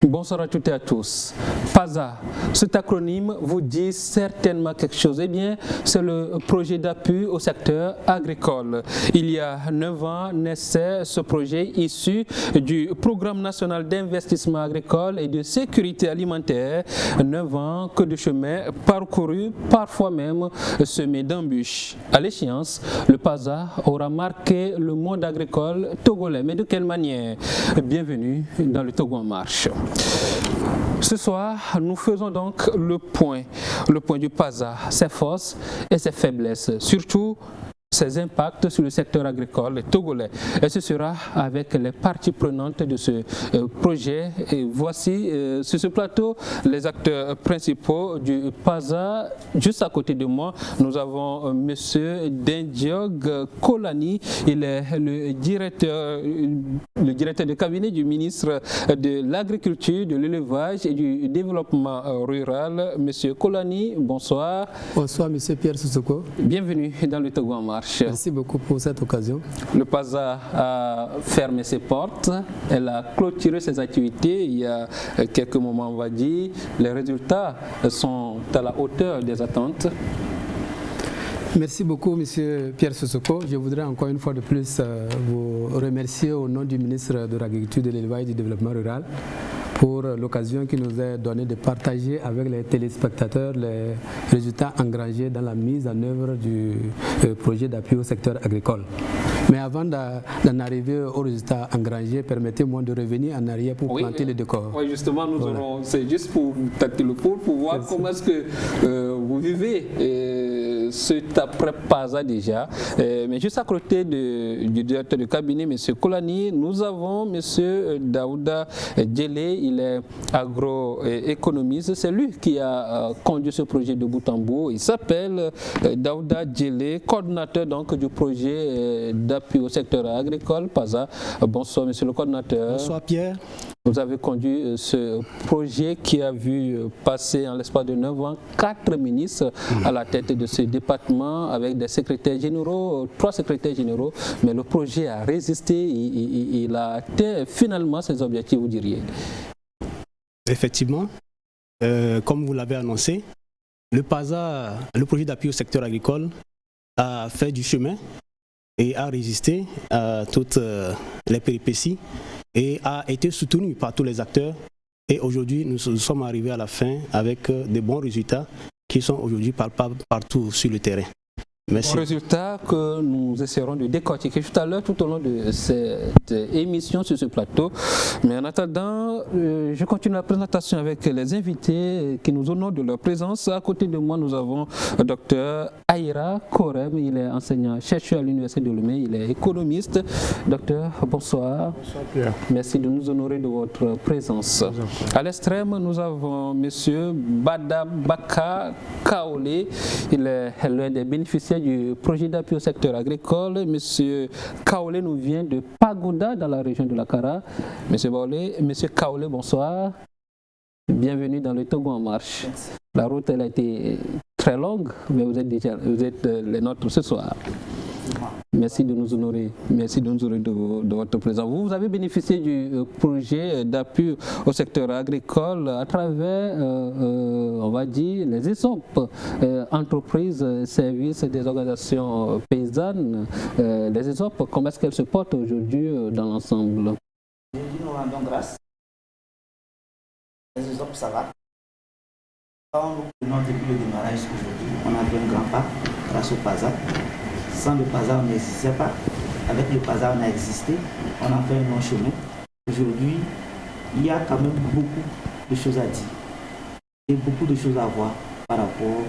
Bonsoir à toutes et à tous. PASA, cet acronyme vous dit certainement quelque chose. Eh bien, c'est le projet d'appui au secteur agricole. Il y a 9 ans naissait ce projet issu du Programme national d'investissement agricole et de sécurité alimentaire. 9 ans que de chemin parcouru, parfois même semé d'embûches. À l'échéance, le PASA aura marqué le monde agricole togolais. Mais de quelle manière? Bienvenue dans le Togo en marche. Ce soir, nous faisons donc le point du PASA, ses forces et ses faiblesses, surtout ses impacts sur le secteur agricole togolais. Et ce sera avec les parties prenantes de ce projet. Et voici sur ce plateau les acteurs principaux du PASA. Juste à côté de moi, nous avons M. Dendiog Kolani. Il est le directeur de cabinet du ministre de l'Agriculture, de l'Élevage et du Développement rural. M. Kolani, bonsoir. Bonsoir, M. Pierre Sissoko. Bienvenue dans le Togo en marche. Merci beaucoup pour cette occasion. Le PASA a fermé ses portes, elle a clôturé ses activités il y a quelques moments, on va dire. Les résultats sont à la hauteur des attentes. Merci beaucoup, M. Pierre Sissoko. Je voudrais encore une fois de plus vous remercier au nom du ministre de l'Agriculture, de l'Élevage et du Développement rural pour l'occasion qui nous est donnée de partager avec les téléspectateurs les résultats engrangés dans la mise en œuvre du projet d'appui au secteur agricole. Mais avant d'en arriver aux résultats engrangés, permettez-moi de revenir en arrière pour planter le décor. Oui, justement, c'est juste pour tâter le pouls, pour voir comment est-ce que vous vivez cet après-PASA déjà. Mais juste à côté du directeur de cabinet, M. Kolani, nous avons M. Daouda Djelé. Il est agroéconomiste. C'est lui qui a conduit ce projet de bout en bout. Il s'appelle Daouda Djelé, coordinateur donc du projet d'appui au secteur agricole, PASA. Bonsoir, monsieur le coordinateur. Bonsoir, Pierre. Vous avez conduit ce projet qui a vu passer en l'espace de 9 ans 4 ministres à la tête de ce département avec des secrétaires généraux, 3 secrétaires généraux. Mais le projet a résisté, il a atteint finalement ses objectifs, vous diriez. Effectivement, comme vous l'avez annoncé, le PASA, le projet d'appui au secteur agricole, a fait du chemin et a résisté à toutes les péripéties et a été soutenu par tous les acteurs. Et aujourd'hui, nous sommes arrivés à la fin avec de bons résultats qui sont aujourd'hui palpables partout sur le terrain. Merci. Bon résultat que nous essaierons de décortiquer tout à l'heure tout au long de cette émission sur ce plateau. Mais en attendant, je continue la présentation avec les invités qui nous honorent de leur présence. À côté de moi, nous avons le docteur Aïra Korem. Il est enseignant-chercheur à l'Université de Lomé. Il est économiste. Docteur, bonsoir. Bonsoir Pierre. Merci de nous honorer de votre présence. À l'extrême, nous avons M. Badabaka Kaolé. Il est l'un des bénéficiaires du projet d'appui au secteur agricole. Monsieur Kaolé nous vient de Pagoda dans la région de la Kara. Monsieur Kaolé, bonsoir. Bienvenue dans le Togo en marche. Merci. La route elle a été très longue, mais vous êtes les nôtres ce soir. Merci de nous honorer. Merci de nous honorer de votre présence. Vous avez bénéficié du projet d'appui au secteur agricole à travers, on va dire, les ESOP, entreprises, services des organisations paysannes. Les ESOP, comment est-ce qu'elles se portent aujourd'hui dans l'ensemble? Aujourd'hui, nous rendons grâce. Les ESOP, ça va. Quand nous prenons depuis le démarrage aujourd'hui, on a fait un grand pas grâce au PASA. Sans le PASA, on n'existait pas. Avec le PASA, on a existé. On a fait un long chemin. Aujourd'hui, il y a quand même beaucoup de choses à dire et beaucoup de choses à voir par rapport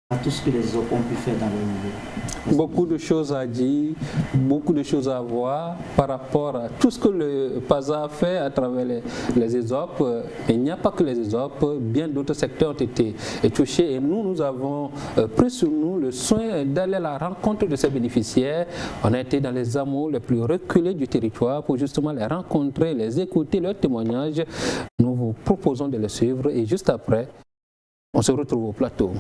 à tout ce que les autres ont pu faire dans le milieu. Beaucoup de choses à dire, beaucoup de choses à voir par rapport à tout ce que le PASA a fait à travers les ESOP. Il n'y a pas que les ESOP, bien d'autres secteurs ont été touchés et nous avons pris sur nous le soin d'aller à la rencontre de ces bénéficiaires. On a été dans les hameaux les plus reculés du territoire pour justement les rencontrer, les écouter, leurs témoignages. Nous vous proposons de les suivre et juste après, on se retrouve au plateau.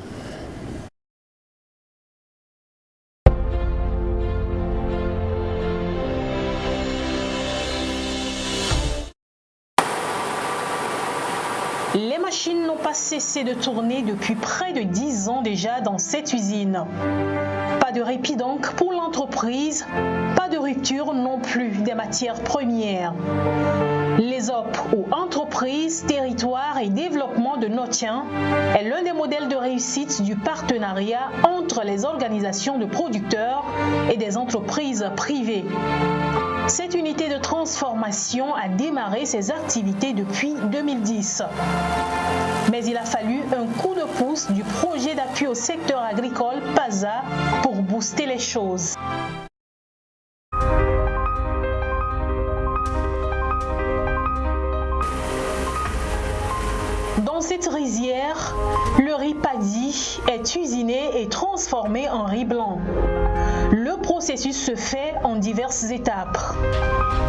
machines n'ont pas cessé de tourner depuis près de 10 ans déjà dans cette usine. Pas de répit donc pour l'entreprise, pas de rupture non plus des matières premières. L'ESOP ou Entreprise, Territoire et Développement de Notien est l'un des modèles de réussite du partenariat entre les organisations de producteurs et des entreprises privées. Cette unité de transformation a démarré ses activités depuis 2010. Mais il a fallu un coup de pouce du projet d'appui au secteur agricole PASA pour booster les choses. Dans cette rizière, le riz paddy est usiné et transformé en riz blanc. Le processus se fait en diverses étapes.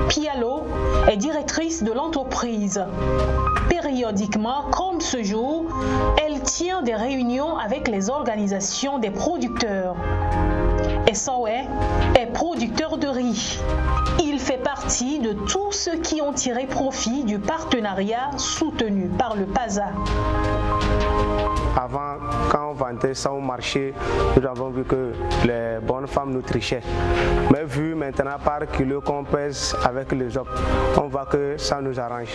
Pialo est directrice de l'entreprise. Périodiquement, comme ce jour, elle tient des réunions avec les organisations des producteurs. Essowe est producteur de riz. Il fait partie de tous ceux qui ont tiré profit du partenariat soutenu par le PASA. Avant, quand on vendait ça au marché, nous avons vu que les bonnes femmes nous trichaient. Mais vu maintenant par kilo qu'on pèse avec les autres, on voit que ça nous arrange.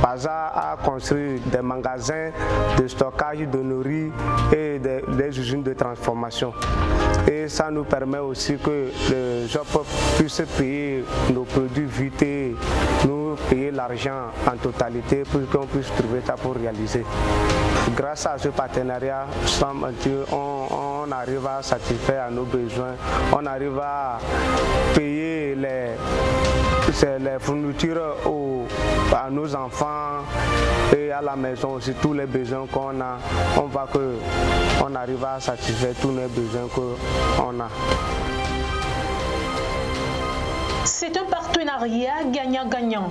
PASA a construit des magasins de stockage de nos riz et des usines de transformation. Et ça nous permet aussi que les autres puissent payer nos produits vite et nous payer l'argent en totalité pour qu'on puisse trouver ça pour réaliser. Grâce à ce partenariat, on arrive à satisfaire à nos besoins, on arrive à payer les fournitures à nos enfants et à la maison aussi, tous les besoins qu'on a. On voit qu'on arrive à satisfaire tous les besoins qu'on a. C'est un partenariat gagnant-gagnant.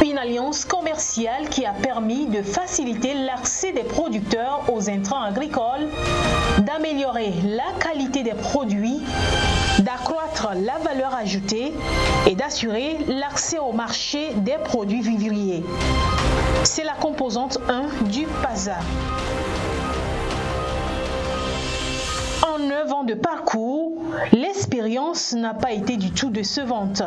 Une alliance commerciale qui a permis de faciliter l'accès des producteurs aux intrants agricoles, d'améliorer la qualité des produits, d'accroître la valeur ajoutée et d'assurer l'accès au marché des produits vivriers. C'est la composante 1 du PASA. En 9 ans de parcours, l'expérience n'a pas été du tout décevante.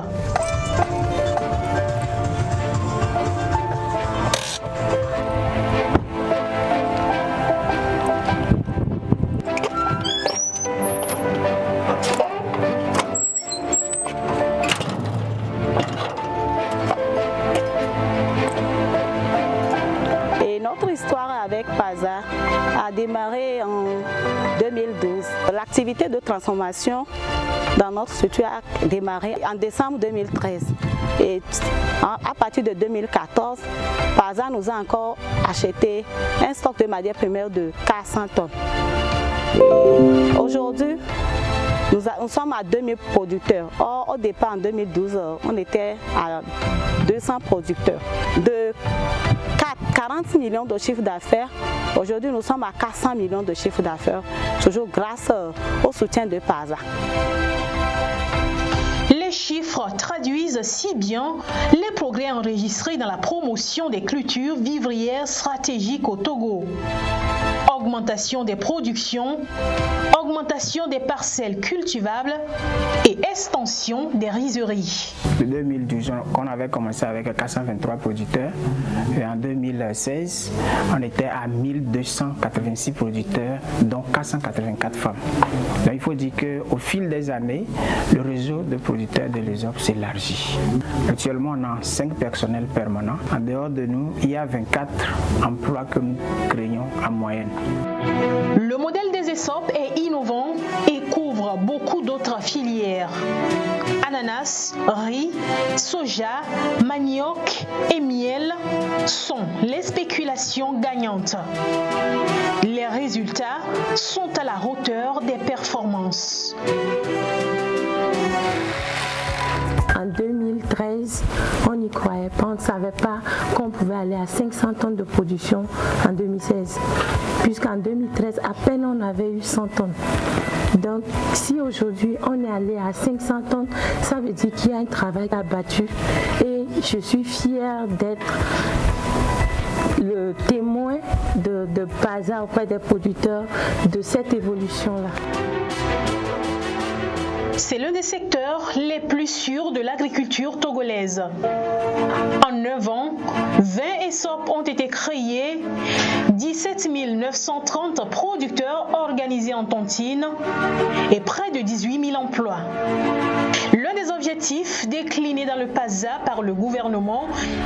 Avec PASA a démarré en 2012. L'activité de transformation dans notre structure a démarré en décembre 2013. Et à partir de 2014, PASA nous a encore acheté un stock de matières premières de 400 tonnes. Aujourd'hui, nous sommes à 2000 producteurs. Or, au départ, en 2012, on était à 200 producteurs. De 40 millions de chiffre d'affaires, aujourd'hui nous sommes à 400 millions de chiffre d'affaires, toujours grâce au soutien de PASA. Les chiffres traduisent si bien les progrès enregistrés dans la promotion des cultures vivrières stratégiques au Togo. Augmentation des productions, augmentation des parcelles cultivables et extension des rizeries. En 2012, on avait commencé avec 423 producteurs et en 2016, on était à 1286 producteurs, dont 484 femmes. Donc, il faut dire qu'au fil des années, le réseau de producteurs de l'ESOP s'élargit. Actuellement, on a 5 personnels permanents. En dehors de nous, il y a 24 emplois que nous créons en moyenne. Le modèle des ESOP est innovant et couvre beaucoup d'autres filières. Ananas, riz, soja, manioc et miel sont les spéculations gagnantes. Les résultats sont à la hauteur des performances. En 2013, on n'y croyait pas, on ne savait pas qu'on pouvait aller à 500 tonnes de production en 2016. Puisqu'en 2013, à peine on avait eu 100 tonnes. Donc, si aujourd'hui on est allé à 500 tonnes, ça veut dire qu'il y a un travail abattu. Et je suis fière d'être le témoin de PASA auprès des producteurs de cette évolution-là. C'est l'un des secteurs les plus sûrs de l'agriculture togolaise. En 9 ans, 20 ESOP ont été créés, 17 930 producteurs organisés en tontine et près de 18 000 emplois. L'un des objectifs déclinés dans le PASA par le gouvernement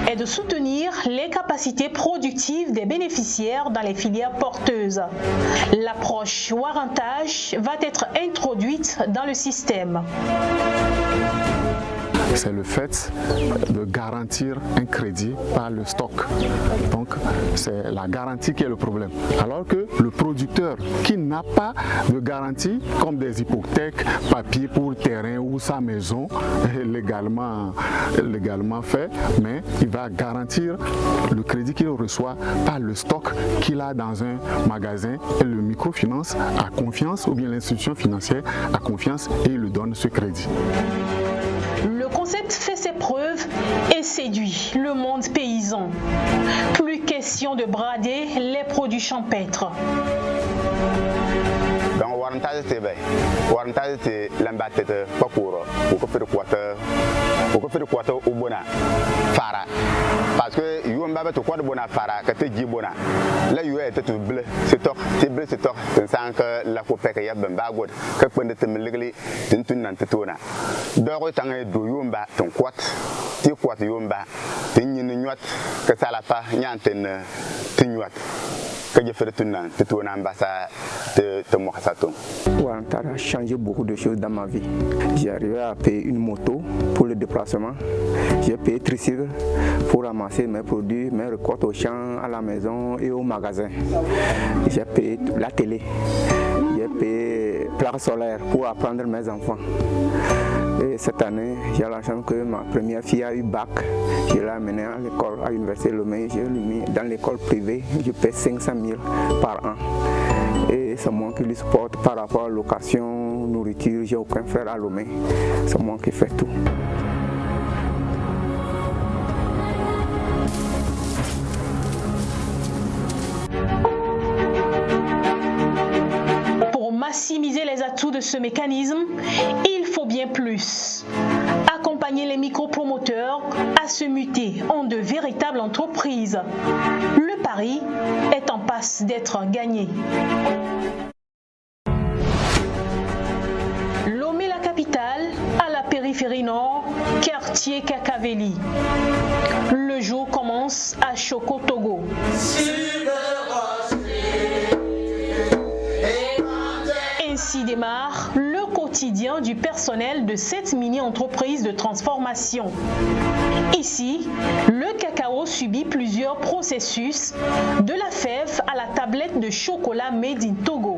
est de soutenir les capacités productives des bénéficiaires dans les filières porteuses. L'approche warrantage va être introduite dans le système. C'est le fait de garantir un crédit par le stock. Donc c'est la garantie qui est le problème. Alors que le producteur qui n'a pas de garantie, comme des hypothèques, papier pour terrain ou sa maison, légalement fait, mais il va garantir le crédit qu'il reçoit par le stock qu'il a dans un magasin. Et le microfinance a confiance, ou bien l'institution financière a confiance et il lui donne ce crédit. Le concept fait ses preuves et séduit le monde paysan. Plus question de brader les produits champêtres. Donc, warrantage c'est l'embatteur, pas pour faire quoi au bona fara. Parce que you m'a fait quoi de bona fara, que tu dis bona. Là, you es tout bleu, c'est tort, sans que la coupe qu'il y a ben bagod, que pendant te me légli, tu n'en te tournes. D'or tant que du yumba, ton quat, tu quat yumba, tu n'y que ça la fa, nyanten, tu n'y que je fais tout un ambassade de Mohasaton. Warrantage a changé beaucoup de choses dans ma vie. J'ai arrivé à payer une moto pour le déplacement. J'ai payé tricycle pour ramasser mes produits, mes récoltes au champ, à la maison et au magasin. J'ai payé la télé. J'ai payé plaque solaire pour apprendre mes enfants. Et cette année, j'ai la chance que ma première fille a eu bac. Je l'ai amenée à l'école, à l'université Lomé. Je l'ai mis dans l'école privée. Je paie 500 000 par an. Et c'est moi qui lui supporte par rapport à la location, nourriture. J'ai aucun frère à Lomé. C'est moi qui fais tout. Maximiser les atouts de ce mécanisme, il faut bien plus. Accompagner les micro-promoteurs à se muter en de véritables entreprises. Le pari est en passe d'être gagné. Lomé, la capitale, à la périphérie nord, quartier Kakaveli. Le jour commence à Choko, Togo. Ainsi démarre le quotidien du personnel de cette mini-entreprise de transformation. Ici, le cacao subit plusieurs processus, de la fève à la tablette de chocolat made in Togo.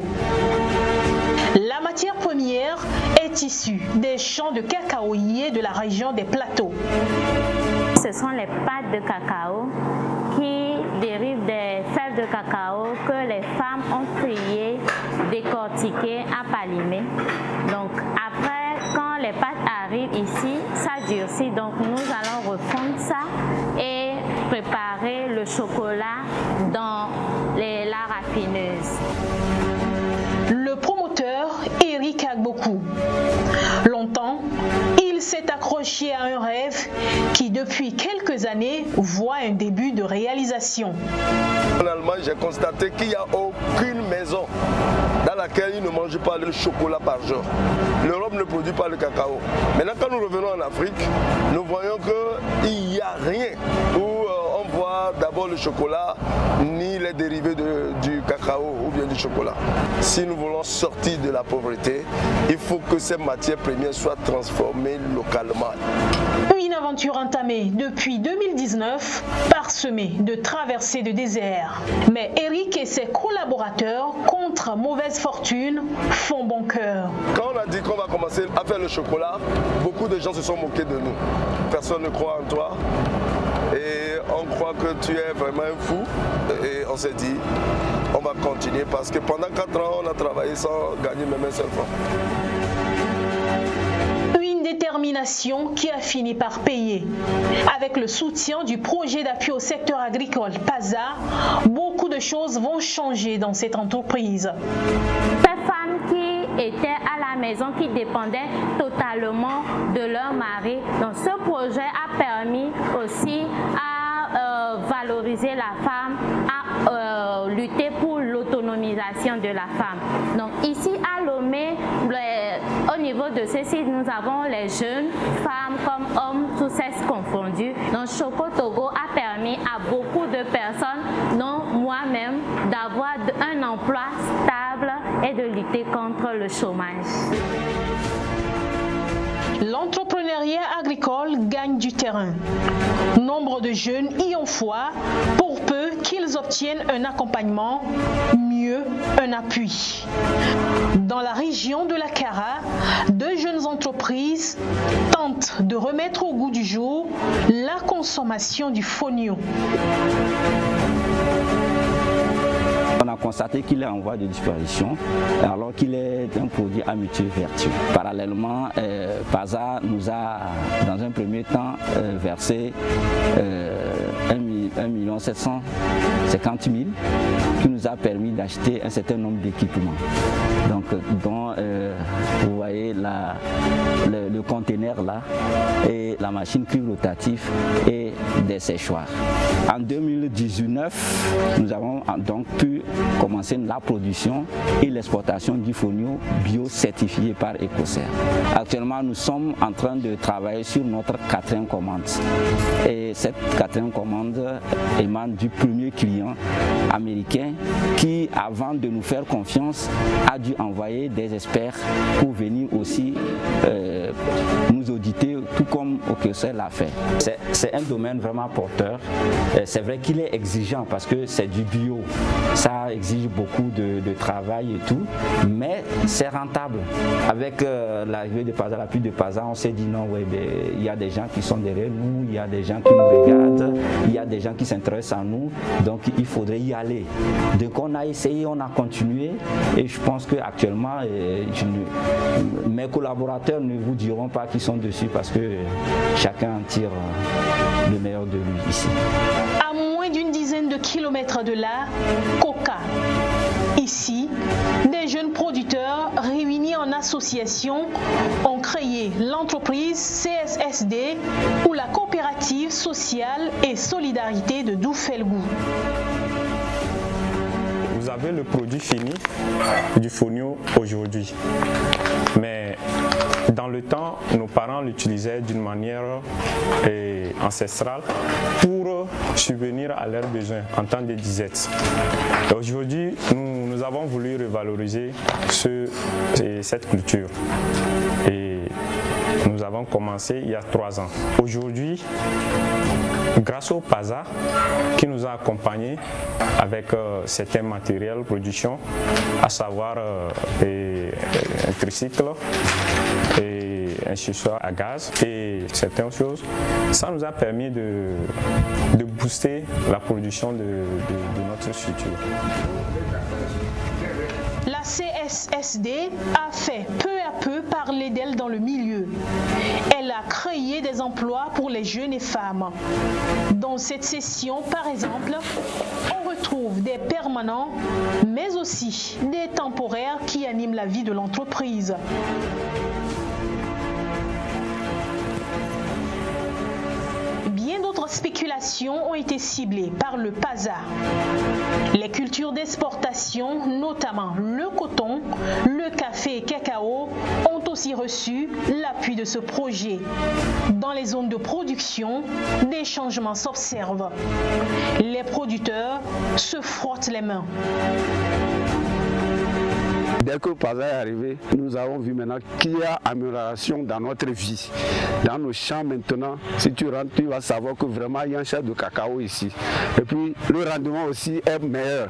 La matière première est issue des champs de cacaoyers de la région des plateaux. Ce sont les pâtes de cacao qui dérivent des fèves de cacao que les femmes ont triées, décortiquées, apalimées. Donc après, quand les pâtes arrivent ici, ça durcit. Donc nous allons refondre ça et préparer le chocolat dans la raffineuse. Le promoteur Eric Agbokou. Longtemps, il s'est accroché à un rêve qui, depuis quelques années, voit un début de réalisation. En Allemagne, j'ai constaté qu'il n'y a aucune maison dans laquelle ils ne mangent pas le chocolat par jour. L'Europe ne produit pas le cacao. Maintenant, quand nous revenons en Afrique, nous voyons qu'il n'y a rien où on voit d'abord le chocolat, ni les dérivés du cacao ou bien du chocolat. Si nous voulons sortir de la pauvreté, il faut que ces matières premières soient transformées localement. Une aventure entamée depuis 2019, parsemée de traversées de désert. Mais Eric et ses collaborateurs, contre mauvaise fortune, font bon cœur. Quand on a dit qu'on va commencer à faire le chocolat, beaucoup de gens se sont moqués de nous. Personne ne croit en toi. Et on croit que tu es vraiment un fou. Et on s'est dit, on va continuer parce que pendant 4 ans, on a travaillé sans gagner même un seul franc. Une détermination détermination qui a fini par payer. Avec le soutien du projet d'appui au secteur agricole PASA, beaucoup de choses vont changer dans cette entreprise. Ces femmes qui étaient à la maison, qui dépendaient totalement de leur mari, donc ce projet a permis aussi à valoriser la femme, à lutter pour l'autonomisation de la femme. Donc ici à Lomé, au niveau de ce site, nous avons les jeunes, femmes comme hommes, tous sexes confondus. Donc Choco Togo a permis à beaucoup de personnes, dont moi-même, d'avoir un emploi stable et de lutter contre le chômage. L'entrepreneuriat agricole gagne du terrain. Nombre de jeunes y ont foi pour peu qu'ils obtiennent un accompagnement, mieux un appui. Dans la région de la Kara, 2 jeunes entreprises tentent de remettre au goût du jour la consommation du fonio. On a constaté qu'il est en voie de disparition alors qu'il est un produit à multiples vertus. Parallèlement, PASA nous a dans un premier temps versé 1 750 000 qui nous a permis d'acheter un certain nombre d'équipements. Donc, dont vous voyez le conteneur là et la machine cuve rotative et des séchoirs. En 2019, nous avons donc pu commencer la production et l'exportation du fonio bio certifié par Ecocer. Actuellement, nous sommes en train de travailler sur notre 4e commande. Et cette 4e commande émane du premier client américain qui, avant de nous faire confiance, a dû envoyer des experts pour venir aussi nous auditer, tout comme Ecocer l'a fait. C'est un domaine vraiment porteur. C'est vrai qu'il est exigeant parce que c'est du bio. Ça exige beaucoup de travail et tout, mais c'est rentable. Avec l'arrivée de PASA, l'appui de PASA, on s'est dit non, ouais, il y a des gens qui sont derrière nous, il y a des gens qui nous regardent, il y a des gens qui s'intéressent à nous, donc il faudrait y aller. Donc on a essayé, on a continué, et je pense qu'actuellement, mes collaborateurs ne vous diront pas qu'ils sont dessus parce que chacun en tire le meilleur de lui ici. À moins d'une dizaine de kilomètres de là, Coca. Ici, des jeunes producteurs réunis en association ont créé l'entreprise CSSD ou la coopérative sociale et solidarité de Doufelgou. Vous avez le produit fini du fonio aujourd'hui, mais dans le temps, nos parents l'utilisaient d'une manière ancestrale pour subvenir à leurs besoins en temps de disette. Aujourd'hui, nous avons voulu revaloriser cette culture et nous avons commencé il y a 3 ans. Aujourd'hui, grâce au PASA qui nous a accompagnés avec certains matériels de production, à savoir un tricycle et un chauffe-eau à gaz et certaines choses, ça nous a permis de booster la production de notre structure. La CSSD a fait peu à peu parler d'elle dans le milieu. Elle a créé des emplois pour les jeunes et femmes. Dans cette session, par exemple, on retrouve des permanents, mais aussi des temporaires qui animent la vie de l'entreprise. Bien d'autres spéculations ont été ciblées par le PASA. Les cultures d'exportation, notamment le coton, le café et cacao, ont aussi reçu l'appui de ce projet. Dans les zones de production, des changements s'observent. Les producteurs se frottent les mains. Dès que le PASA est arrivé, nous avons vu maintenant qu'il y a amélioration dans notre vie. Dans nos champs maintenant, si tu rentres, tu vas savoir que vraiment il y a un champ de cacao ici. Et puis le rendement aussi est meilleur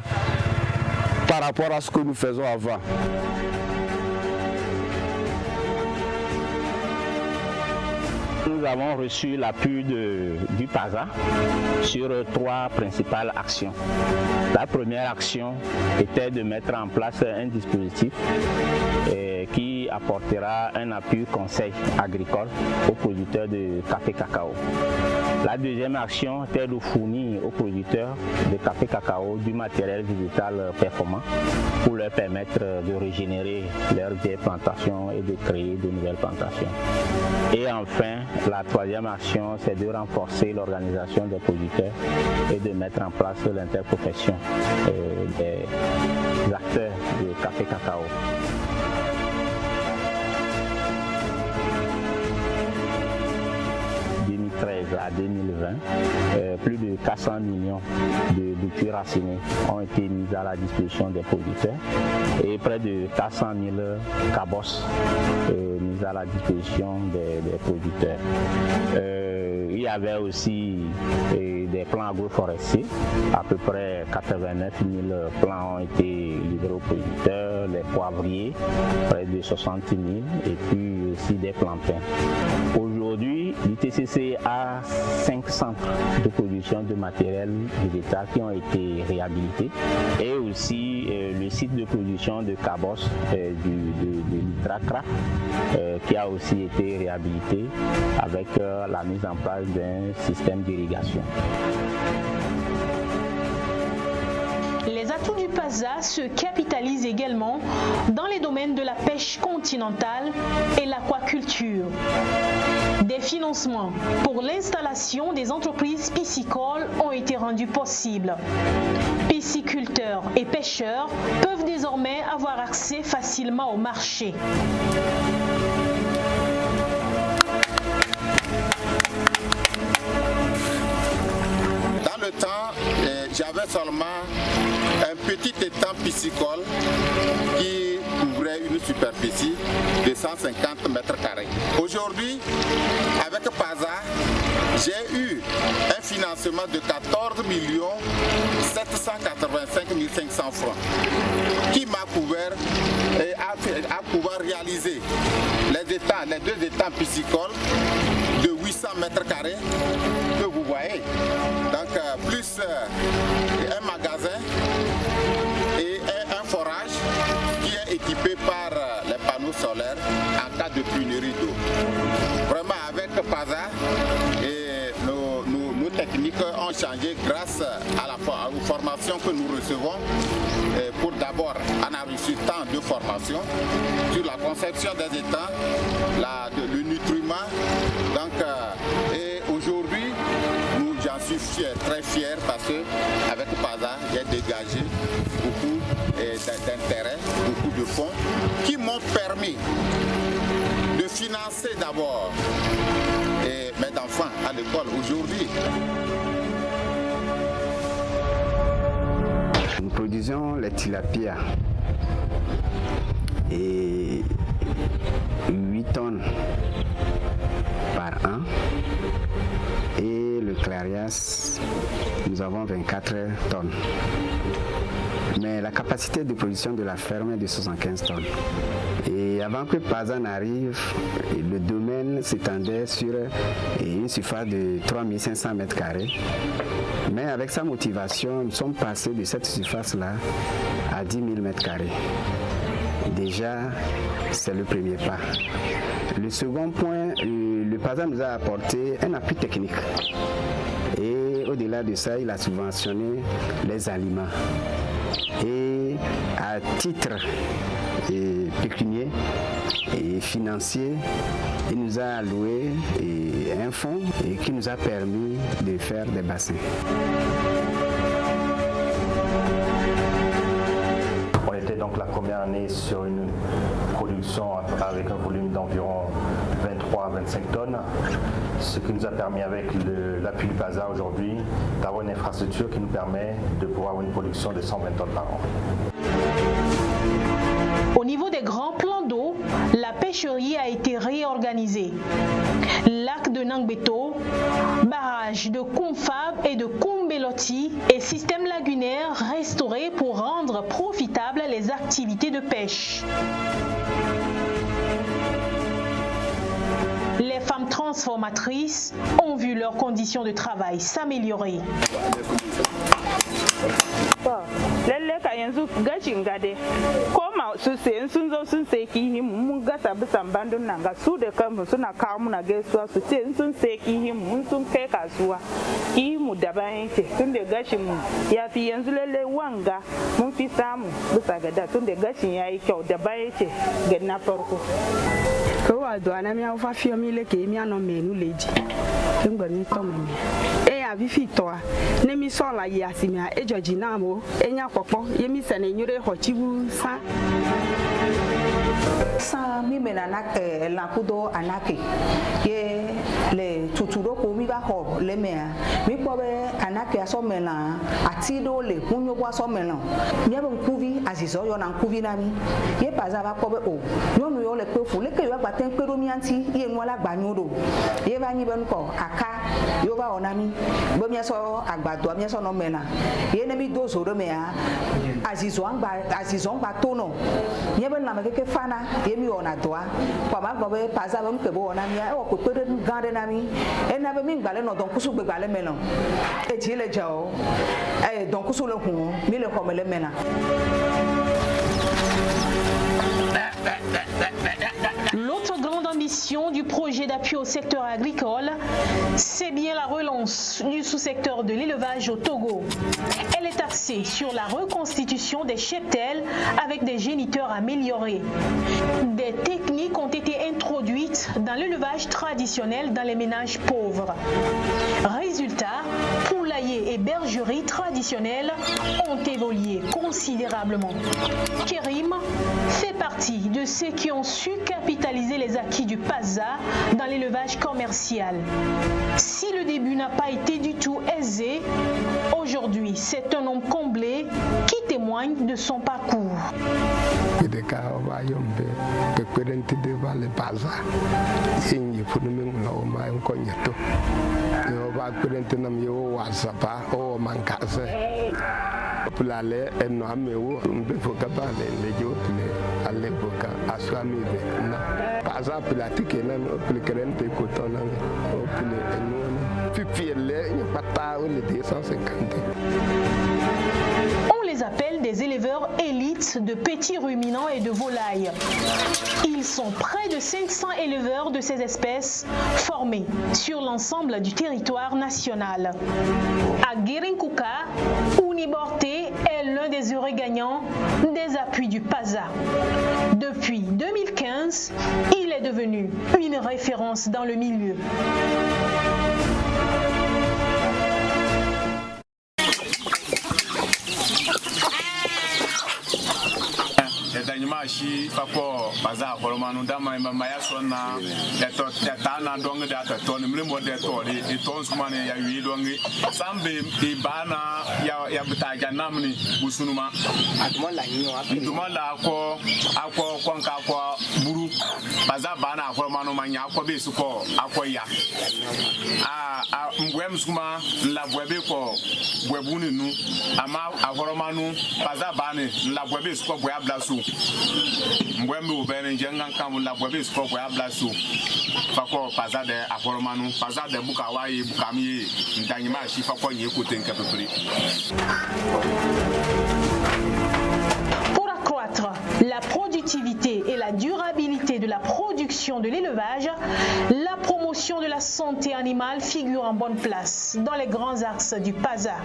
par rapport à ce que nous faisons avant. Nous avons reçu l'appui du PASA sur 3 principales actions. La première action était de mettre en place un dispositif qui qui apportera un appui conseil agricole aux producteurs de café cacao. La deuxième action était de fournir aux producteurs de café cacao du matériel végétal performant pour leur permettre de régénérer leurs vieilles plantations et de créer de nouvelles plantations. Et enfin, la troisième action, c'est de renforcer l'organisation des producteurs et de mettre en place l'interprofession des acteurs du café cacao. À 2020, plus de 400 millions de bouteilles racinées ont été mises à la disposition des producteurs et près de 400 000 cabosses mises à la disposition des producteurs. Il y avait aussi des plans agroforestiers, à peu près 89 000 plants ont été livrés aux producteurs, les poivriers, près de 60 000 et puis aussi des plantains. Aujourd'hui, l'ITCC a 5 centres de production de matériel végétal qui ont été réhabilités et aussi le site de production de cabosses de l'Itracraft qui a aussi été réhabilité avec la mise en place d'un système d'irrigation. Les atouts du PASA se capitalisent également dans les domaines de la pêche continentale et l'aquaculture. Des financements pour l'installation des entreprises piscicoles ont été rendus possibles. Pisciculteurs et pêcheurs peuvent désormais avoir accès facilement au marché. Dans le temps, j'avais seulement un petit étang piscicole qui couvrait une superficie de 150 mètres carrés. Aujourd'hui, avec PASA, j'ai eu un financement de 14 785 500 francs qui m'a couvert et a pouvoir réaliser les deux étangs piscicoles de 800 mètres carrés que vous voyez. Donc plus un magasin et un forage qui est équipé par les panneaux solaires en cas de pénurie d'eau. Vraiment avec PASA, nos techniques ont changé grâce aux formations que nous recevons. Pour d'abord, on a reçu tant de formations sur la conception des étangs, le nutriment. Donc, et aujourd'hui, j'en suis fier, très fier parce qu'avec PASA, j'ai dégagé beaucoup d'intérêts, beaucoup de fonds qui m'ont permis de financer d'abord mes enfants à l'école aujourd'hui. Nous produisons les tilapia et 8 tonnes par an. Et le clarias, nous avons 24 tonnes. Mais la capacité de production de la ferme est de 75 tonnes. Et avant que PASA n'arrive, le domaine s'étendait sur une surface de 3500 mètres carrés. Mais avec sa motivation, nous sommes passés de cette surface-là à 10 000 mètres carrés. Déjà, c'est le premier pas. Le second point, le PASA nous a apporté un appui technique. Et au-delà de ça, il a subventionné les aliments. Et à titre pécunier et financier, il nous a alloué un fonds qui nous a permis de faire des bassins. On était donc la première année sur une production avec un volume d'environ 23 à 25 tonnes, ce qui nous a permis avec l'appui du PASA aujourd'hui d'avoir une infrastructure qui nous permet de pouvoir avoir une production de 120 tonnes par an. Au niveau des grands plans d'eau, la pêcherie a été réorganisée. Lac de Nangbeto, barrage de Kumfab et de Kumbeloti et système lagunaire restauré pour rendre profitables les activités de pêche. Les femmes transformatrices ont vu leurs conditions de travail s'améliorer. Lalle ka yanzu gajin gade ko ma su se sun zo sun sai kihi mun ga sabu sambandun nan ga su da kanmu suna kawo muna gaisuwa su ce sun sai kihi mun sun kai kasuwa kihi mu daban yake tun da gashin mu ya fi yanzu lalle wanga mun fi samu bisa ga da tun da gashin yayi kyau daban yake ga na farko ko wa do ana mi afa fi mi le ke mi ano menu leji ngba mi to mi e ya vi fi to a ne mi so la ya si mi a e joji na mo e nya popo ye mi se ne nyure ho chibu sa sa mi mena la kudo anake ye le tuturo ko mi ba ho le mea mi po be anake aso mena atido le kunyo bo aso mena mi ba nkuvi azizo yo na nkuvi na mi ye paza ba po be o nyonu yo le pe fu le ke yo gba ten pedo mi anti ye nwa la gba nyodo ye ba nyi be nko aka yo ba ona mi bo mi aso agbado mi aso no mena ye ne mi dozo do mea azizo ngba tono ye be na me ke fana yemi ona doa kwa ma gbo be paza be mke bo ona mi e wo ko pere gande na mi e na be mi gbale no don kusu gbale mena e ti le jao e don kusu le hun mi le ko mele mena. L'autre grande ambition du projet d'appui au secteur agricole, c'est bien la relance du sous-secteur de l'élevage au Togo. Elle est axée sur la reconstitution des cheptels avec des géniteurs améliorés. Des techniques ont été introduites dans l'élevage traditionnel dans les ménages pauvres. Résultat, poulaillers et bergeries traditionnelles ont évolué considérablement. Kérim fait partie de ceux qui ont su capitaliser les acquis du PASA dans l'élevage commercial. Si le début n'a pas été du tout aisé, aujourd'hui c'est un homme comblé qui témoigne de son parcours. Pulale eno amewo mbefo kabale lejo pule ale boka aswami be na paza pilatike na oplikerente kotona opule eno pipiele ni pata o le 250. On les appelle des éleveurs élites de petits ruminants et de volailles. Ils sont près de 500 éleveurs de ces espèces formés sur l'ensemble du territoire national. À Guérinkuka, Uniborté est l'un des heureux gagnants des appuis du PASA. Depuis 2015, il est devenu une référence dans le milieu. Shi pako baza kolomanu dama maya sonna ya tana donga da ta ton mlimo de tori e ton sumane ya wi dongi sambe e bana ya bitaja namni busunuma atuma la ko akwa konka kwa buru baza bana kolomanu manya akwa be suko akwa ya mbwem suma la bwebe ko bwebuni nu ama akolomanu baza bane la bwebe suko bwa blasu mbwembe ubene njenga nkamu la bwebe sko bwa blasu fako pazade aforomanu pazade buka wayi bukami ndanyima shi fako nyi kutenke pepri. Pour accroître la productivité et la durabilité de la production de l'élevage, la promotion de la santé animale figure en bonne place dans les grands axes du PASA.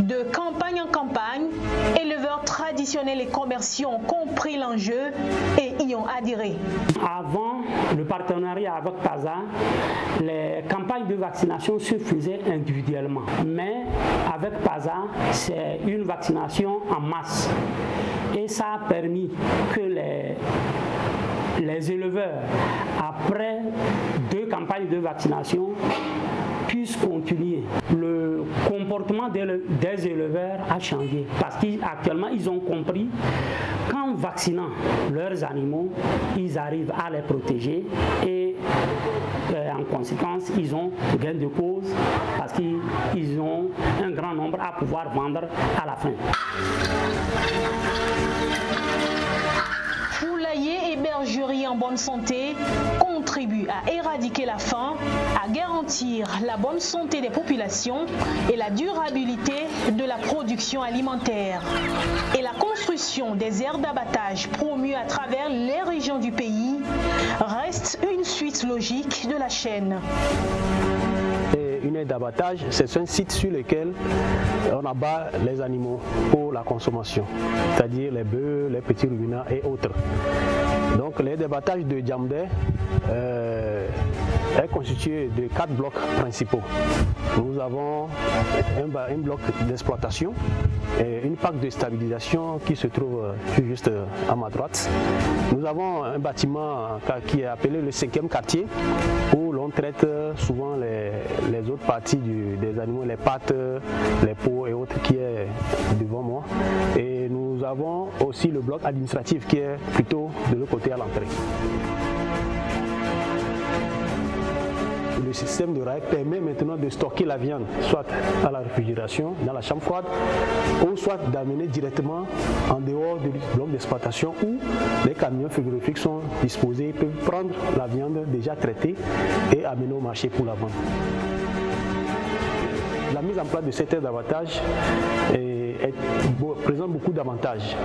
De campagne en campagne, éleveurs traditionnels et commerciaux ont compris l'enjeu et y ont adhéré. Avant le partenariat avec PASA, les campagnes de vaccination se faisaient individuellement. Mais avec PASA, c'est une vaccination en masse. Et ça a permis que les éleveurs, après 2 campagnes de vaccination, puissent continuer. Le comportement des éleveurs a changé parce qu'actuellement, ils ont compris qu'en vaccinant leurs animaux, ils arrivent à les protéger et en conséquence, ils ont gain de cause parce qu'ils ont un grand nombre à pouvoir vendre à la fin. poulaillers et bergeries en bonne santé contribuent à éradiquer la faim, à garantir la bonne santé des populations et la durabilité de la production alimentaire. Et la construction des aires d'abattage promues à travers les régions du pays reste une suite logique de la chaîne. Une aire d'abattage, c'est un site sur lequel on abat les animaux pour la consommation, c'est-à-dire les bœufs, les petits ruminants et autres. Donc l'aire d'abattage de Djamdé est constituée de 4 blocs principaux. Nous avons un bloc d'exploitation et une PAC de stabilisation qui se trouve juste à ma droite. Nous avons un bâtiment qui est appelé le 5e quartier où l'on traite souvent les autres parties des animaux, les pattes, les peaux et autres qui est devant moi. Et nous avons aussi le bloc administratif qui est plutôt de l'autre côté à l'entrée. Le système de rail permet maintenant de stocker la viande, soit à la réfrigération, dans la chambre froide, ou soit d'amener directement en dehors du bloc d'exploitation où les camions frigorifiques sont disposés, peuvent prendre la viande déjà traitée et amener au marché pour la vente. La mise en place de cette aire d'abattage présente beaucoup d'avantages.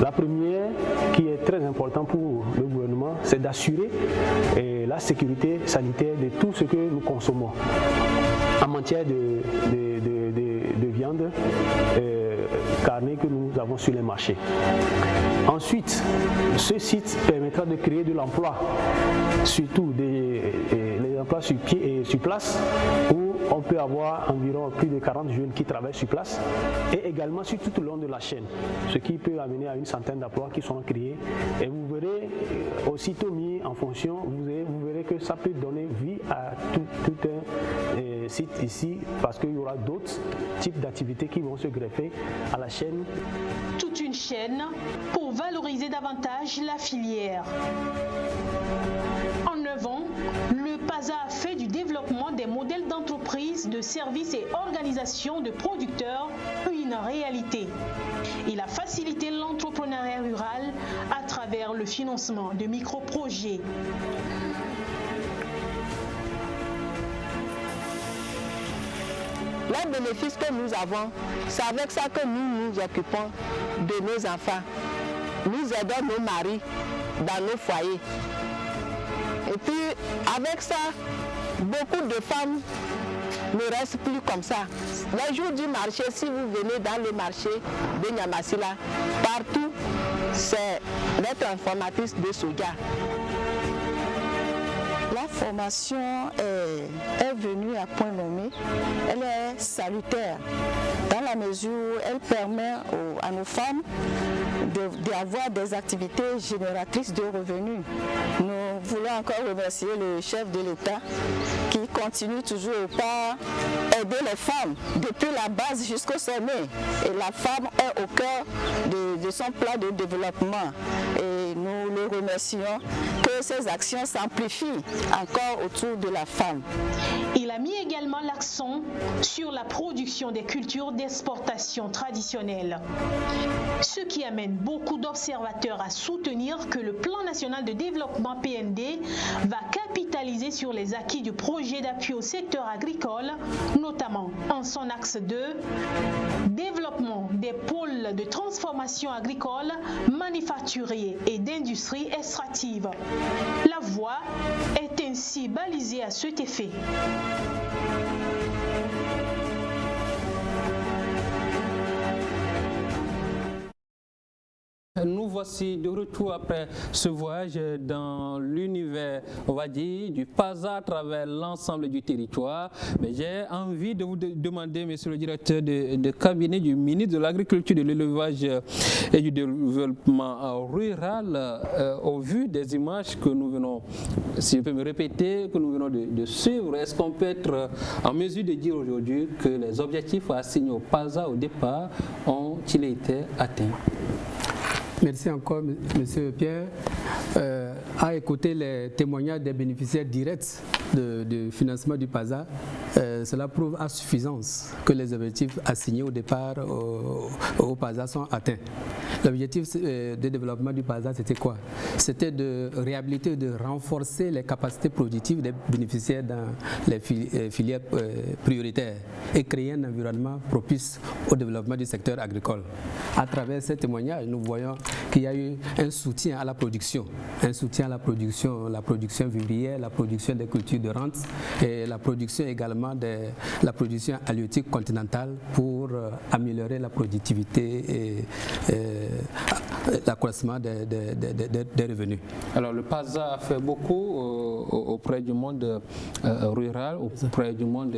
La première, qui est très importante pour le gouvernement, c'est d'assurer la sécurité sanitaire de tout ce que nous consommons en matière de viande carnée que nous avons sur les marchés. Ensuite, ce site permettra de créer de l'emploi, surtout les emplois sur pied et sur place, où on peut avoir environ plus de 40 jeunes qui travaillent sur place et également sur tout le long de la chaîne, ce qui peut amener à une centaine d'emplois qui seront créés. Et vous verrez, aussitôt mis en fonction, vous verrez que ça peut donner vie à tout un site ici, parce qu'il y aura d'autres types d'activités qui vont se greffer à la chaîne. Toute une chaîne pour valoriser davantage la filière. En 9 ans, le PASA a fait du développement des modèles d'entreprise, de services et organisations de producteurs une réalité. Il a facilité l'entrepreneuriat rural à travers le financement de micro-projets. Le bénéfice que nous avons, c'est avec ça que nous nous occupons de nos enfants. Nous aidons nos maris dans nos foyers. Et puis, avec ça, beaucoup de femmes ne restent plus comme ça. Les jours du marché, si vous venez dans le marché de Niamassila, partout, c'est les transformatrices de soja. La formation est venue à point nommé. Elle est salutaire dans la mesure où elle permet à nos femmes d'avoir des activités génératrices de revenus. Nous voulons encore remercier le chef de l'État qui continue toujours par aider les femmes depuis la base jusqu'au sommet. Et la femme est au cœur de son plan de développement. Et nous le remercions que ces actions s'amplifient encore autour de la femme. Il a mis également l'accent sur la production des cultures d'exportation traditionnelles. Ce qui amène beaucoup d'observateurs à soutenir que le Plan national de développement PND va capitaliser sur les acquis du projet d'appui au secteur agricole, notamment en son axe 2, développement des pôles de transformation agricole, manufacturier et d'industrie extractive. La voie est ainsi balisée à cet effet. Nous voici de retour après ce voyage dans l'univers, on va dire, du PASA à travers l'ensemble du territoire. Mais j'ai envie de vous demander, monsieur le directeur de cabinet du ministre de l'Agriculture, de l'Élevage et du Développement rural, au vu des images que nous venons, si je peux me répéter, que nous venons de suivre, est-ce qu'on peut être en mesure de dire aujourd'hui que les objectifs assignés au PASA au départ ont-ils été atteints? Merci encore, M. Pierre. À écouter les témoignages des bénéficiaires directs de financement du PASA, cela prouve à suffisance que les objectifs assignés au départ au PASA sont atteints. L'objectif de développement du PASA, c'était quoi? C'était de réhabiliter, de renforcer les capacités productives des bénéficiaires dans les filières prioritaires et créer un environnement propice au développement du secteur agricole. À travers ces témoignages, nous voyons qu'il y a eu un soutien à la production, la production vivrière, la production des cultures de rente et la production également de la production halieutique continentale pour améliorer la productivité et l'accroissement des revenus. Alors le PASA a fait beaucoup auprès du monde rural, auprès du monde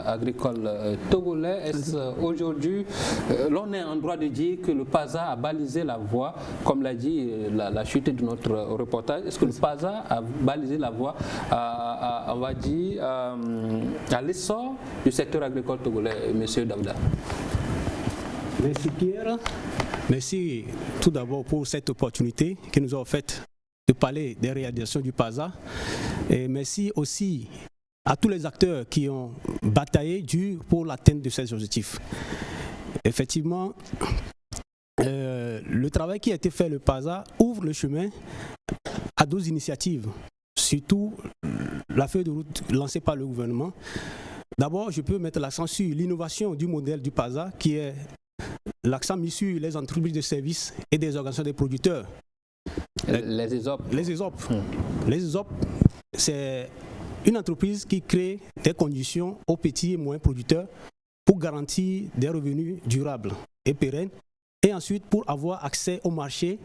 agricole togolais. Est-ce aujourd'hui, l'on est en droit de dire que le PASA a balisé la voie, comme l'a dit la chute de notre reportage, est-ce que le PASA a balisé la voie on va dire, à l'essor du secteur agricole togolais, M. Daouda? Merci Pierre. Merci tout d'abord pour cette opportunité que nous avons faite de parler des réalisations du PASA. Et merci aussi à tous les acteurs qui ont bataillé dur pour l'atteinte de ces objectifs. Effectivement, le travail qui a été fait, le PASA, ouvre le chemin à d'autres initiatives, surtout la feuille de route lancée par le gouvernement. D'abord, je peux mettre l'accent sur l'innovation du modèle du PASA, qui est l'accent mis sur les entreprises de services et des organisations des producteurs. Les ESOP. Les ESOP. Les ESOP, c'est une entreprise qui crée des conditions aux petits et moyens producteurs pour garantir des revenus durables et pérennes, et ensuite pour avoir accès au marché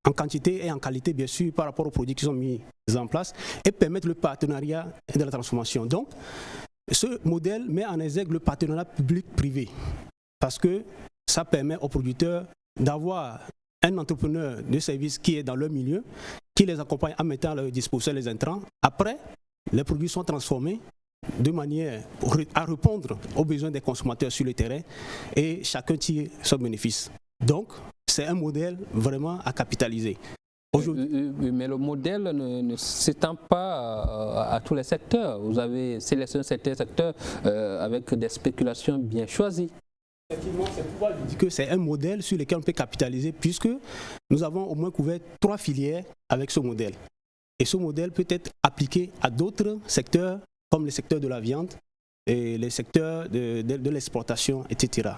en quantité et en qualité, bien sûr, par rapport aux produits qui sont mis en place, et permettre le partenariat et de la transformation. Donc, ce modèle met en exergue le partenariat public-privé, parce que ça permet aux producteurs d'avoir un entrepreneur de service qui est dans leur milieu, qui les accompagne en mettant à leur disposition les intrants. Après, les produits sont transformés de manière à répondre aux besoins des consommateurs sur le terrain et chacun tire son bénéfice. Donc, c'est un modèle vraiment à capitaliser. Mais le modèle ne s'étend pas à tous les secteurs. Vous avez sélectionné certains secteurs avec des spéculations bien choisies. Effectivement, c'est pourquoi je dis que c'est un modèle sur lequel on peut capitaliser, puisque nous avons au moins couvert 3 filières avec ce modèle. Et ce modèle peut être appliqué à d'autres secteurs, comme le secteur de la viande et les secteurs de l'exportation, etc.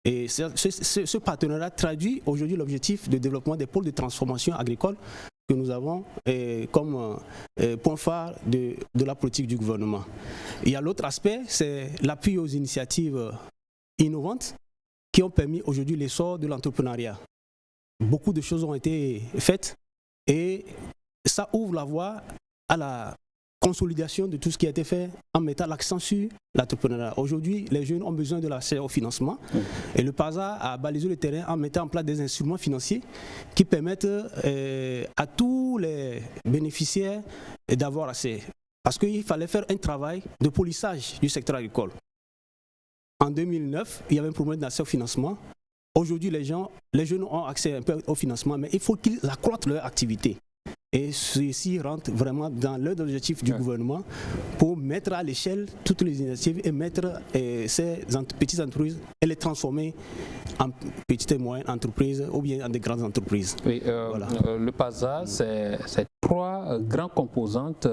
Et ce partenariat traduit aujourd'hui l'objectif de développement des pôles de transformation agricole que nous avons comme point phare de la politique du gouvernement. Il y a l'autre aspect, c'est l'appui aux initiatives innovantes qui ont permis aujourd'hui l'essor de l'entrepreneuriat. Beaucoup de choses ont été faites et ça ouvre la voie à la consolidation de tout ce qui a été fait en mettant l'accent sur l'entrepreneuriat. Aujourd'hui, les jeunes ont besoin de l'accès au financement et le PASA a balisé le terrain en mettant en place des instruments financiers qui permettent à tous les bénéficiaires d'avoir accès. Parce qu'il fallait faire un travail de polissage du secteur agricole. En 2009, il y avait un problème d'accès au financement. Aujourd'hui, les jeunes ont accès un peu au financement, mais il faut qu'ils accroissent leur activité. Et ceci rentre vraiment dans l'un des objectifs du gouvernement pour mettre à l'échelle toutes les initiatives et mettre ces petites entreprises et les transformer en petites et moyennes entreprises ou bien en des grandes entreprises. Oui, voilà. Le PASA, c'est 3 grandes composantes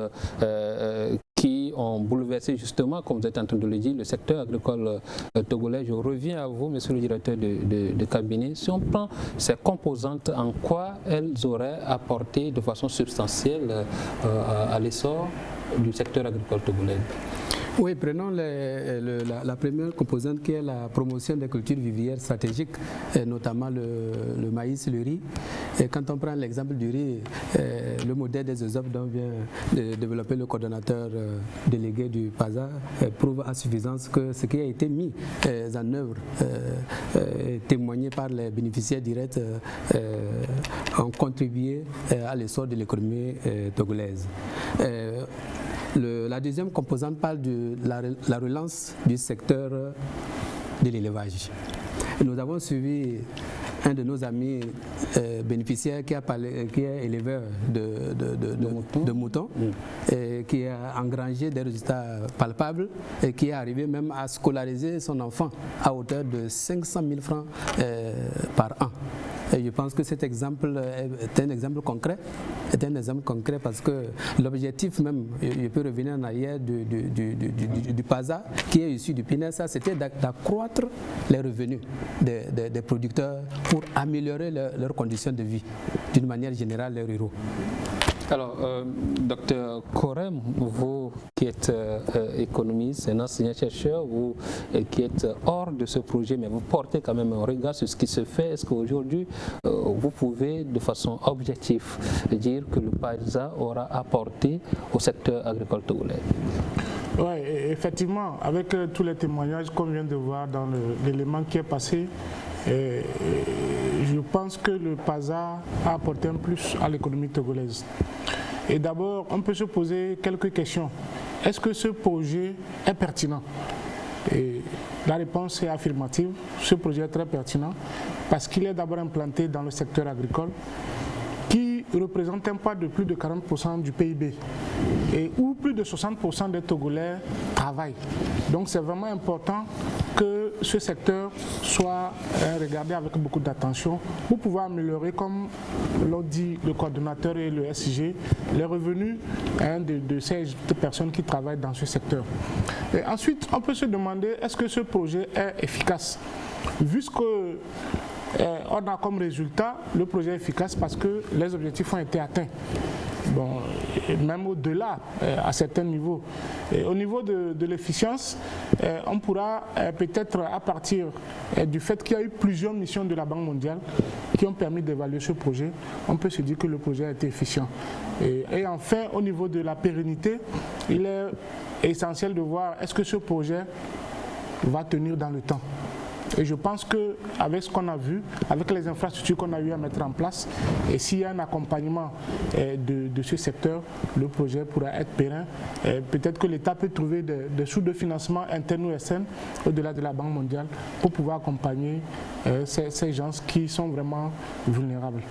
qui ont bouleversé justement, comme vous êtes en train de le dire, le secteur agricole togolais. Je reviens à vous, monsieur le directeur de cabinet. Si on prend ces composantes, en quoi elles auraient apporté de façon substantielle à l'essor du secteur agricole togolais? Oui, prenons la première composante qui est la promotion des cultures vivrières stratégiques, notamment le maïs, le riz. Et quand on prend l'exemple du riz, le modèle des ESOP dont vient de développer le coordonnateur délégué du PASA prouve à suffisance que ce qui a été mis en œuvre, témoigné par les bénéficiaires directs, ont contribué à l'essor de l'économie togolaise. La deuxième composante parle de la relance du secteur de l'élevage. Nous avons suivi un de nos amis bénéficiaires qui est éleveur de moutons, et qui a engrangé des résultats palpables et qui est arrivé même à scolariser son enfant à hauteur de 500 000 francs par an. Et je pense que cet exemple est un exemple concret. Parce que l'objectif même, je peux revenir en arrière du PASA qui est issu du PINESA, c'était d'accroître les revenus des producteurs pour améliorer leurs conditions de vie, d'une manière générale, les ruraux. Alors, docteur Korem, vous qui êtes économiste, un enseignant-chercheur, vous qui êtes hors de ce projet, mais vous portez quand même un regard sur ce qui se fait. Est-ce qu'aujourd'hui, vous pouvez, de façon objective, dire que le PASA aura apporté au secteur agricole togolais? Oui, effectivement, avec tous les témoignages qu'on vient de voir dans l'élément qui est passé, je pense que le PASA a apporté un plus à l'économie togolaise. Et d'abord, on peut se poser quelques questions. Est-ce que ce projet est pertinent? Et la réponse est affirmative. Ce projet est très pertinent parce qu'il est d'abord implanté dans le secteur agricole qui représente un poids de plus de 40% du PIB et où plus de 60% des Togolais travaillent. Donc c'est vraiment important que ce secteur soit regardé avec beaucoup d'attention pour pouvoir améliorer, comme l'ont dit le coordonnateur et le SIG, les revenus de ces personnes qui travaillent dans ce secteur. Et ensuite, on peut se demander, est-ce que ce projet est efficace? Vu ce que on a comme résultat, le projet est efficace parce que les objectifs ont été atteints. Bon, même au-delà, à certains niveaux. Et au niveau de l'efficience, on pourra peut-être, à partir du fait qu'il y a eu plusieurs missions de la Banque mondiale qui ont permis d'évaluer ce projet, on peut se dire que le projet a été efficient. Et enfin, au niveau de la pérennité, il est essentiel de voir est-ce que ce projet va tenir dans le temps. Et je pense qu'avec ce qu'on a vu, avec les infrastructures qu'on a eu à mettre en place, et s'il y a un accompagnement de ce secteur, le projet pourra être périn. Peut-être que l'État peut trouver des sources de financement internes ou externes au-delà de la Banque mondiale pour pouvoir accompagner ces gens qui sont vraiment vulnérables.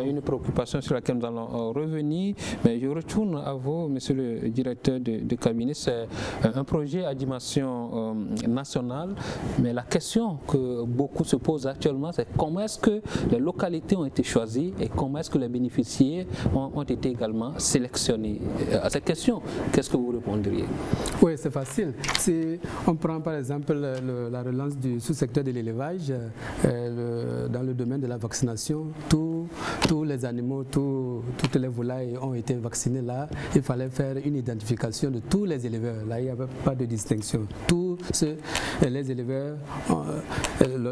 Une préoccupation sur laquelle nous allons revenir, mais je retourne à vous, monsieur le directeur de cabinet. C'est un projet à dimension nationale, mais la question que beaucoup se posent actuellement, c'est comment est-ce que les localités ont été choisies et comment est-ce que les bénéficiaires ont été également sélectionnés. À cette question, qu'est-ce que vous répondriez? Oui, c'est facile. Si on prend par exemple la relance du sous-secteur de l'élevage, dans le domaine de la vaccination, tous les animaux, toutes les volailles ont été vaccinées là. Il fallait faire une identification de tous les éleveurs. Là, il n'y avait pas de distinction. Tous les éleveurs,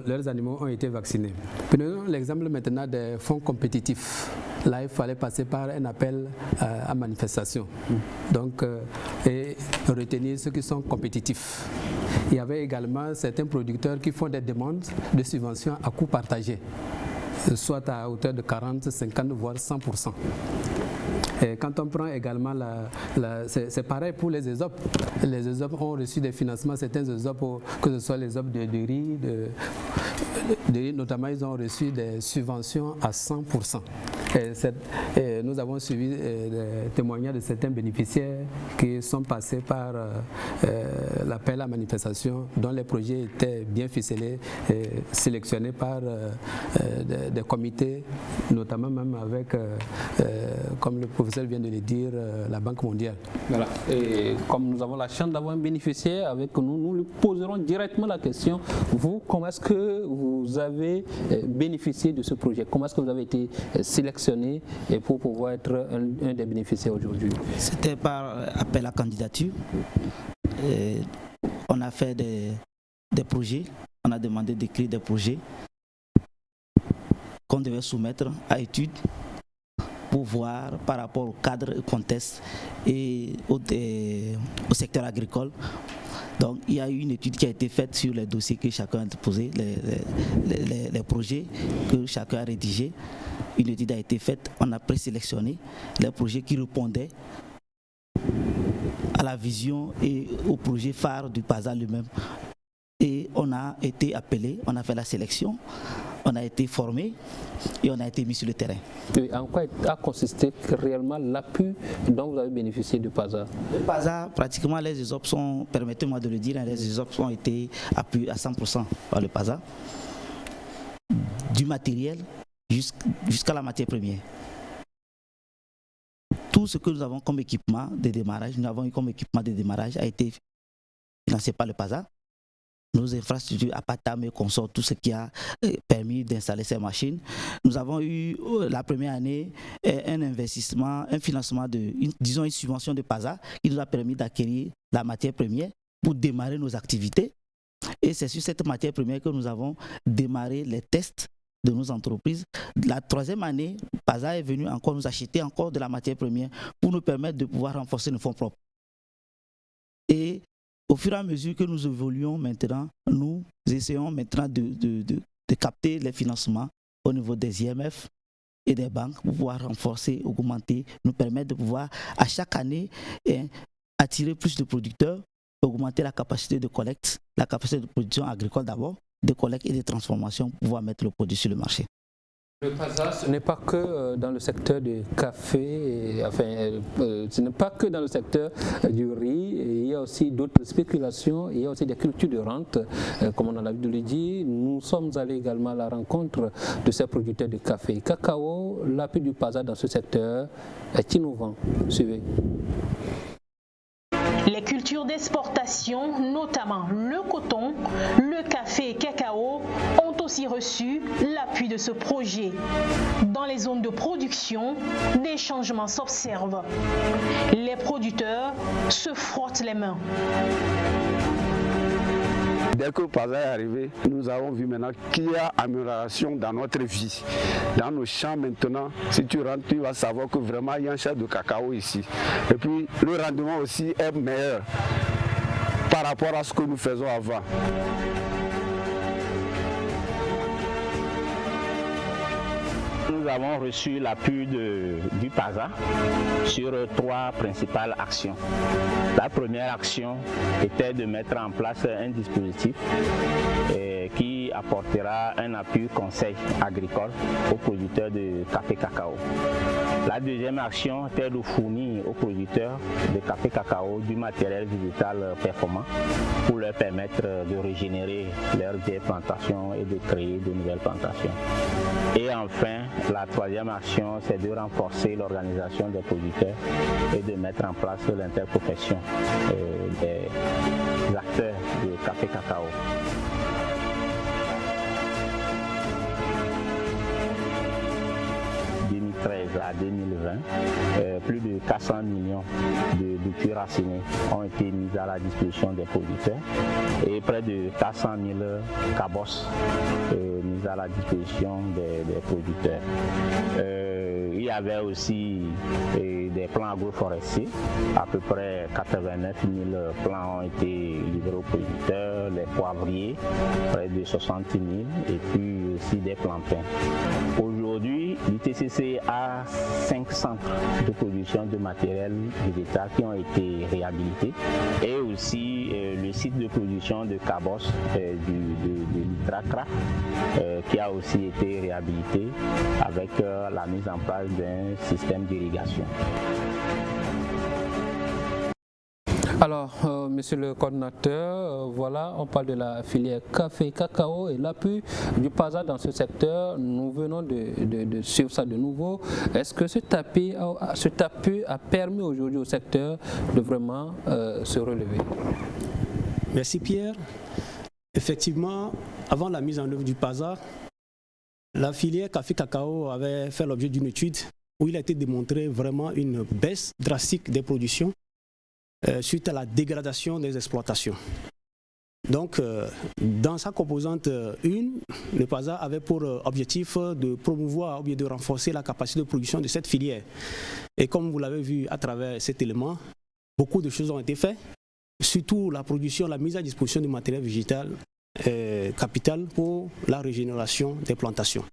leurs animaux ont été vaccinés. Prenons l'exemple maintenant des fonds compétitifs. Là, il fallait passer par un appel à manifestation. Donc, et retenir ceux qui sont compétitifs. Il y avait également certains producteurs qui font des demandes de subventions à coût partagé, soit à hauteur de 40, 50, voire 100%. Et quand on prend également c'est pareil pour les ESOP. Les ESOP ont reçu des financements, certains ESOP, que ce soit les ESOP de riz, notamment ils ont reçu des subventions à 100%. Et nous avons suivi des témoignages de certains bénéficiaires qui sont passés par l'appel à manifestation, dont les projets étaient bien ficelés, sélectionnés par des comités, notamment même avec, comme le professeur vient de le dire, la Banque mondiale. Voilà. Et comme nous avons la chance d'avoir un bénéficiaire avec nous, nous lui poserons directement la question. Vous, comment est-ce que vous avez bénéficié de ce projet? Comment est-ce que vous avez été sélectionné pour pouvoir être un des bénéficiaires aujourd'hui? C'était par appel à candidature. On a fait des projets, on a demandé d'écrire des projets qu'on devait soumettre à étude pour voir par rapport au cadre, au contexte et au secteur agricole. Donc il y a eu une étude qui a été faite sur les dossiers que chacun a déposés, les projets que chacun a rédigés. Une étude a été faite, on a présélectionné les projets qui répondaient à la vision et au projet phare du PASA lui-même. Et on a été appelé, on a fait la sélection, on a été formé et on a été mis sur le terrain. Et en quoi a consisté réellement l'appui dont vous avez bénéficié du PASA? Le PASA, pratiquement les ESOP sont, permettez-moi de le dire, les ESOP ont été appuyés à 100% par le PASA. Du matériel, jusqu'à la matière première. Tout ce que nous avons comme équipement de démarrage, a été financé par le PASA. Nos infrastructures à Patam et consorts, tout ce qui a permis d'installer ces machines. Nous avons eu la première année un investissement, un financement, une subvention de PASA qui nous a permis d'acquérir la matière première pour démarrer nos activités. Et c'est sur cette matière première que nous avons démarré les tests de nos entreprises. La troisième année, PASA est venu encore nous acheter encore de la matière première pour nous permettre de pouvoir renforcer nos fonds propres. Et au fur et à mesure que nous évoluons maintenant, nous essayons maintenant de capter les financements au niveau des IMF et des banques pour pouvoir renforcer, augmenter, nous permettre de pouvoir à chaque année attirer plus de producteurs, augmenter la capacité de collecte, la capacité de production agricole d'abord, de collecte et de transformation pour pouvoir mettre le produit sur le marché. Le PASA, ce n'est pas que dans le secteur du café, ce n'est pas que dans le secteur du riz, il y a aussi d'autres spéculations, il y a aussi des cultures de rente, comme on en a vu de le dire. Nous sommes allés également à la rencontre de ces producteurs de café et cacao. L'appui du PASA dans ce secteur est innovant. Suivez. Les cultures d'exportation, notamment le coton, le café et cacao, ont aussi reçu l'appui de ce projet. Dans les zones de production, des changements s'observent. Les producteurs se frottent les mains. Dès que le PASA est arrivé, nous avons vu maintenant qu'il y a amélioration dans notre vie. Dans nos champs maintenant, si tu rentres, tu vas savoir que vraiment il y a un champ de cacao ici. Et puis le rendement aussi est meilleur par rapport à ce que nous faisons avant. Nous avons reçu l'appui du PASA sur 3 principales actions. La première action était de mettre en place un dispositif qui apportera un appui conseil agricole aux producteurs de café cacao. La deuxième action était de fournir aux producteurs de café cacao du matériel végétal performant pour leur permettre de régénérer leurs vieilles plantations et de créer de nouvelles plantations. Et enfin, la troisième action, c'est de renforcer l'organisation des producteurs et de mettre en place l'interprofession des acteurs de café cacao. À 2020, plus de 400 millions de cuir raciné ont été mis à la disposition des producteurs et près de 400 000 cabosses mises à la disposition des producteurs. Il y avait aussi des plans agroforestiers, à peu près 89 000 plants ont été livrés aux producteurs, les poivriers, près de 60 000 et puis aussi des plantains. Aujourd'hui, l'ITCC a 5 centres de production de matériel végétal qui ont été réhabilités et aussi le site de production de cabosses de l'Itracra qui a aussi été réhabilité avec la mise en place d'un système d'irrigation. Alors, monsieur le coordinateur, voilà, on parle de la filière café cacao et l'appui du PASA dans ce secteur. Nous venons de suivre ça de nouveau. Est-ce que cet appui a permis aujourd'hui au secteur de vraiment se relever? Merci Pierre. Effectivement, avant la mise en œuvre du PASA, la filière café-cacao avait fait l'objet d'une étude où il a été démontré vraiment une baisse drastique des productions suite à la dégradation des exploitations. Donc, dans sa composante 1, le PASA avait pour objectif de promouvoir ou bien de renforcer la capacité de production de cette filière. Et comme vous l'avez vu à travers cet élément, beaucoup de choses ont été faites, surtout la production, la mise à disposition du matériel végétal capital pour la régénération des plantations.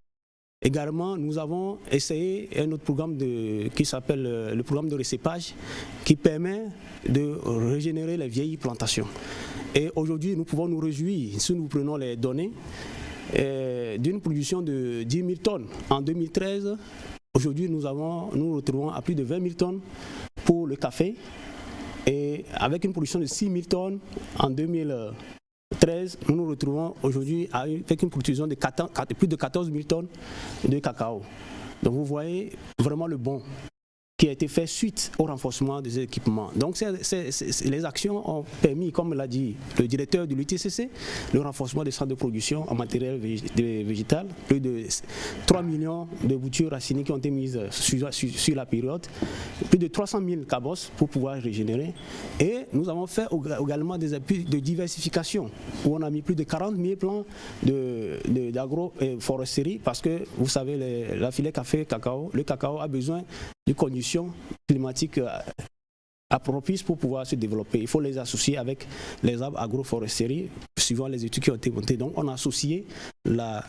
Également, nous avons essayé un autre programme qui s'appelle le programme de recépage qui permet de régénérer les vieilles plantations. Et aujourd'hui, nous pouvons nous réjouir, si nous prenons les données, d'une production de 10 000 tonnes en 2013. Aujourd'hui, nous retrouvons à plus de 20 000 tonnes pour le café et avec une production de 6 000 tonnes en 2020. 2013, nous nous retrouvons aujourd'hui avec une production de plus de 14 000 tonnes de cacao. Donc vous voyez vraiment le bond qui a été fait suite au renforcement des équipements. Donc les actions ont permis, comme l'a dit le directeur de l'UTCC, le renforcement des centres de production en matériel végétal, plus de 3 millions de boutures racinées qui ont été mises sur la période, plus de 300 000 cabosses pour pouvoir régénérer. Et nous avons fait également des appuis de diversification où on a mis plus de 40 000 plans d'agroforesterie parce que vous savez, la filière café-cacao, le cacao a besoin de conditions climatiques propices pour pouvoir se développer. Il faut les associer avec les arbres agroforesterie, suivant les études qui ont été montées. Donc on a associé la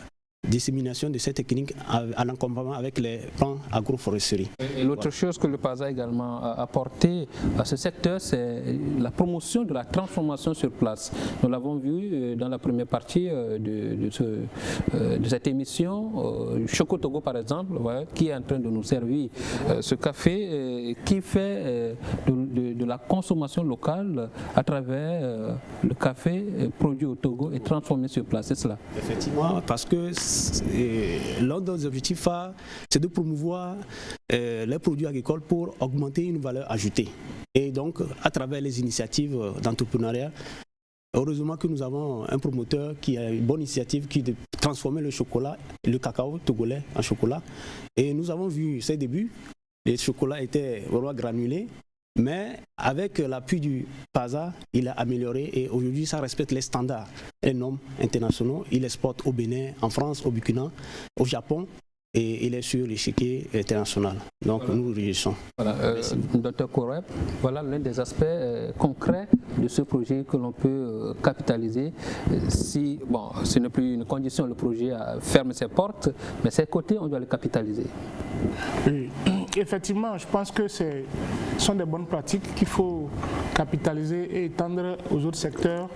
dissémination de cette technique en accompagnement avec les plans agroforesterie. Et l'autre chose que le PASA a également apporté à ce secteur, c'est la promotion de la transformation sur place. Nous l'avons vu dans la première partie de cette émission. Choco Togo, par exemple, qui est en train de nous servir ce café, qui fait de la consommation locale à travers le café produit au Togo et transformé sur place. C'est cela? Effectivement, parce que l'un des objectifs phares, c'est de promouvoir les produits agricoles pour augmenter une valeur ajoutée. Et donc, à travers les initiatives d'entrepreneuriat, heureusement que nous avons un promoteur qui a une bonne initiative qui est de transformer le chocolat, le cacao togolais en chocolat. Et nous avons vu ses débuts, les chocolats étaient vraiment granulés. Mais avec l'appui du PASA, il a amélioré et aujourd'hui ça respecte les standards, les normes internationaux. Il exporte au Bénin, en France, au Burkina, au Japon et il est sur l'échiquier international. Donc voilà. Nous nous réjouissons. Voilà, Dr Koreb, voilà l'un des aspects concrets de ce projet que l'on peut capitaliser. Si, bon, ce n'est plus une condition, le projet ferme ses portes, mais ses côtés, on doit le capitaliser. Oui. Effectivement, je pense que ce sont des bonnes pratiques qu'il faut capitaliser et étendre aux autres secteurs,